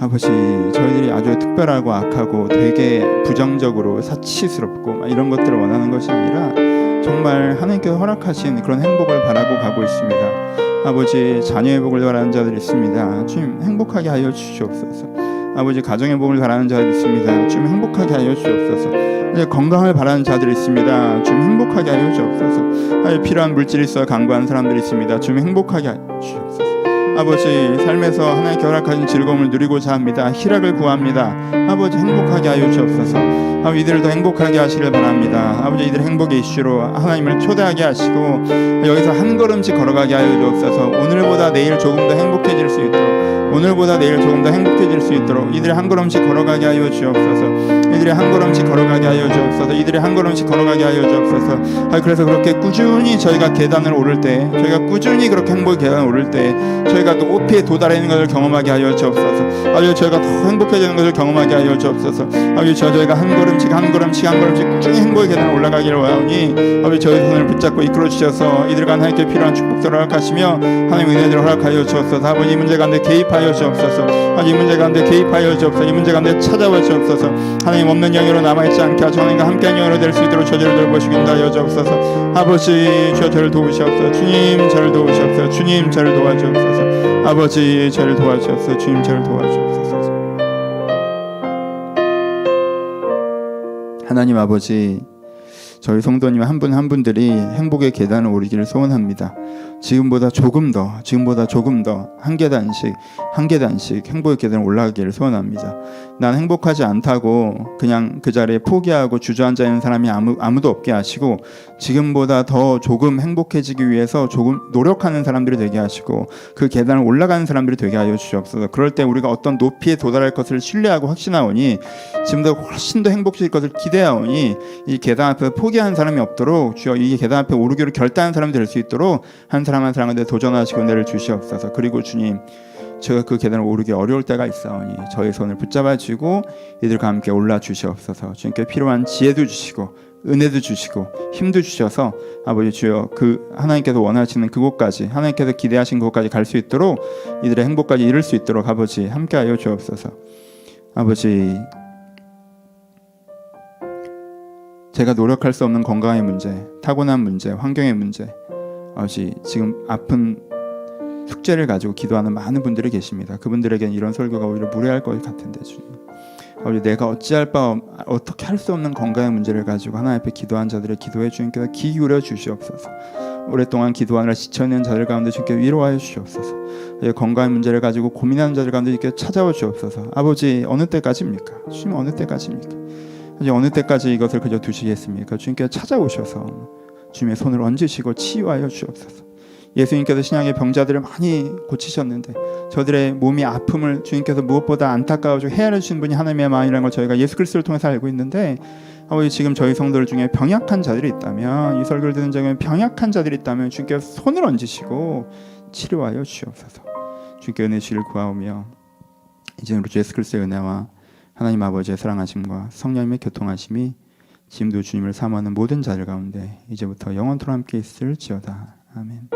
아버지 저희들이 아주 특별하고 악하고 되게 부정적으로 사치스럽고 이런 것들을 원하는 것이 아니라 정말 하나님께서 허락하신 그런 행복을 바라고 가고 있습니다. 아버지 자녀의 복을 바라는 자들이 있습니다. 주님 행복하게 하여 주시옵소서. 아버지 가정의 복을 바라는 자들이 있습니다. 주님 행복하게 하여 주옵소서. 건강을 바라는 자들이 있습니다. 주님 행복하게 하여 주옵소서. 필요한 물질이 있어 간구하는 사람들이 있습니다. 주님 행복하게 하여 주옵소서. 아버지 삶에서 하나님께 허락하신 즐거움을 누리고자 합니다. 희락을 구합니다. 아버지 행복하게 하여 주옵소서. 아버지 이들도 행복하게 하시길 바랍니다. 아버지 이들 행복의 이슈로 하나님을 초대하게 하시고 여기서 한 걸음씩 걸어가게 하여 주옵소서. 오늘보다 내일 조금 더 행복해질 수 있도록 오늘보다 내일 조금 더 행복해질 수 있도록 이들이 한 걸음씩 걸어가게 하여 주옵소서. 이들이 한 걸음씩 걸어가게 하여 주옵소서. 이들이 한 걸음씩 걸어가게 하여 주옵소서. 그래서 그렇게 꾸준히 저희가 계단을 오를 때 저희가 꾸준히 그렇게 행복의 계단을 오를 때 저희가 그 높이에 도달하는 것을 경험하게 하여 주옵소서. 아버지 저희가 더 행복해지는 것을 경험하게 하여 주옵소서. 아버지 저희가 한 걸음씩 꾸준히 행복의 계단을 올라가기를 원하오니 아버지 저희 손을 붙잡고 이끌어 주셔서 이들과 하나님께 필요한 축복들을 허락하시며 하나님 은혜들을 허락하여 주옵소서. 아버지 이 문제 가운데 개입하여 주옵소서. 아버지 이 문제 가운데 개입하여 주옵소서. 이 문제 가운데 찾아와 주옵소서. 하나님 없는 영으로 남아있지 않게 하시고 하나님과 함께한 영으로 될 수 있도록 저희를 돌보시긴다 하여 주옵소서. 아버지 주여 저를 도우시옵소서. 주님 저를 도우시옵소서. 주님 저를 도와주옵소서. 아버지 저를 도와주옵소서. 주님 저를 도와주옵소서. 하나님 아버지 저희 성도님 한 분 한 분들이 행복의 계단을 오르기를 소원합니다. 지금보다 조금 더 한 계단씩 행복의 계단을 올라가기를 소원합니다. 난 행복하지 않다고 그냥 그 자리에 포기하고 주저앉아 있는 사람이 아무도 없게 하시고 지금보다 더 조금 행복해지기 위해서 조금 노력하는 사람들이 되게 하시고 그 계단을 올라가는 사람들이 되게 하여 주시옵소서. 그럴 때 우리가 어떤 높이에 도달할 것을 신뢰하고 확신하오니 지금보다 훨씬 더 행복해질 것을 기대하오니 이 계단 앞에 포기하는 사람이 없도록 주여 이 계단 앞에 오르기로 결단한 사람이 될 수 있도록 한 사람 한 사람한테 도전하시고 은혜를 주시옵소서. 그리고 주님 제가 그 계단을 오르기 어려울 때가 있사오니 저의 손을 붙잡아 주시고 이들과 함께 올라 주시옵소서. 주님께 필요한 지혜도 주시고 은혜도 주시고 힘도 주셔서 아버지 주여 그 하나님께서 원하시는 그곳까지 하나님께서 기대하신 그곳까지 갈 수 있도록 이들의 행복까지 이룰 수 있도록 아버지 함께하여 주옵소서. 아버지 제가 노력할 수 없는 건강의 문제, 타고난 문제, 환경의 문제 아버지 지금 아픈 숙제를 가지고 기도하는 많은 분들이 계십니다. 그분들에게는 이런 설교가 오히려 무례할 것 같은데 주님 아버지 내가 어찌할 바 어떻게 할 수 없는 건강의 문제를 가지고 하나님 앞에 기도한 자들의 기도에 주님께서 귀 기울여 주시옵소서. 오랫동안 기도하느라 지쳐있는 자들 가운데 주님께 위로하여 주시옵소서. 건강의 문제를 가지고 고민하는 자들 가운데 주님께 찾아와 주옵소서. 아버지 어느 때까지입니까? 주님 어느 때까지입니까? 어느 때까지 이것을 그저 두시겠습니까? 주님께서 찾아오셔서 주님의 손을 얹으시고 치유하여 주옵소서. 예수님께서 신약의 병자들을 많이 고치셨는데 저들의 몸이 아픔을 주님께서 무엇보다 안타까워지고 헤아려 주신 분이 하나님의 마음이라는 걸 저희가 예수 그리스도를 통해서 알고 있는데 아버지, 지금 저희 성도들 중에 병약한 자들이 있다면, 이 설교를 듣는 중에 병약한 자들이 있다면 주께서 손을 얹으시고 치료하여 주옵소서. 주께 은혜 주시길 구하오며, 이제 우리 주 예수 그리스도의 은혜와 하나님 아버지의 사랑하심과 성령님의 교통하심이 지금도 주님을 사모하는 모든 자들 가운데 이제부터 영원토록 함께 있을지어다. 아멘.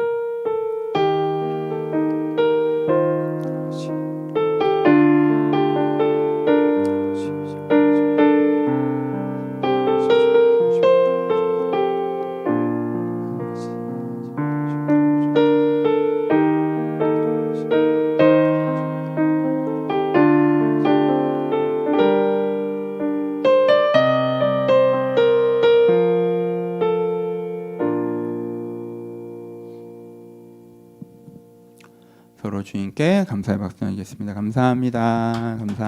서로 주님께 감사의 박수 드리겠습니다. 감사합니다. 감사합니다.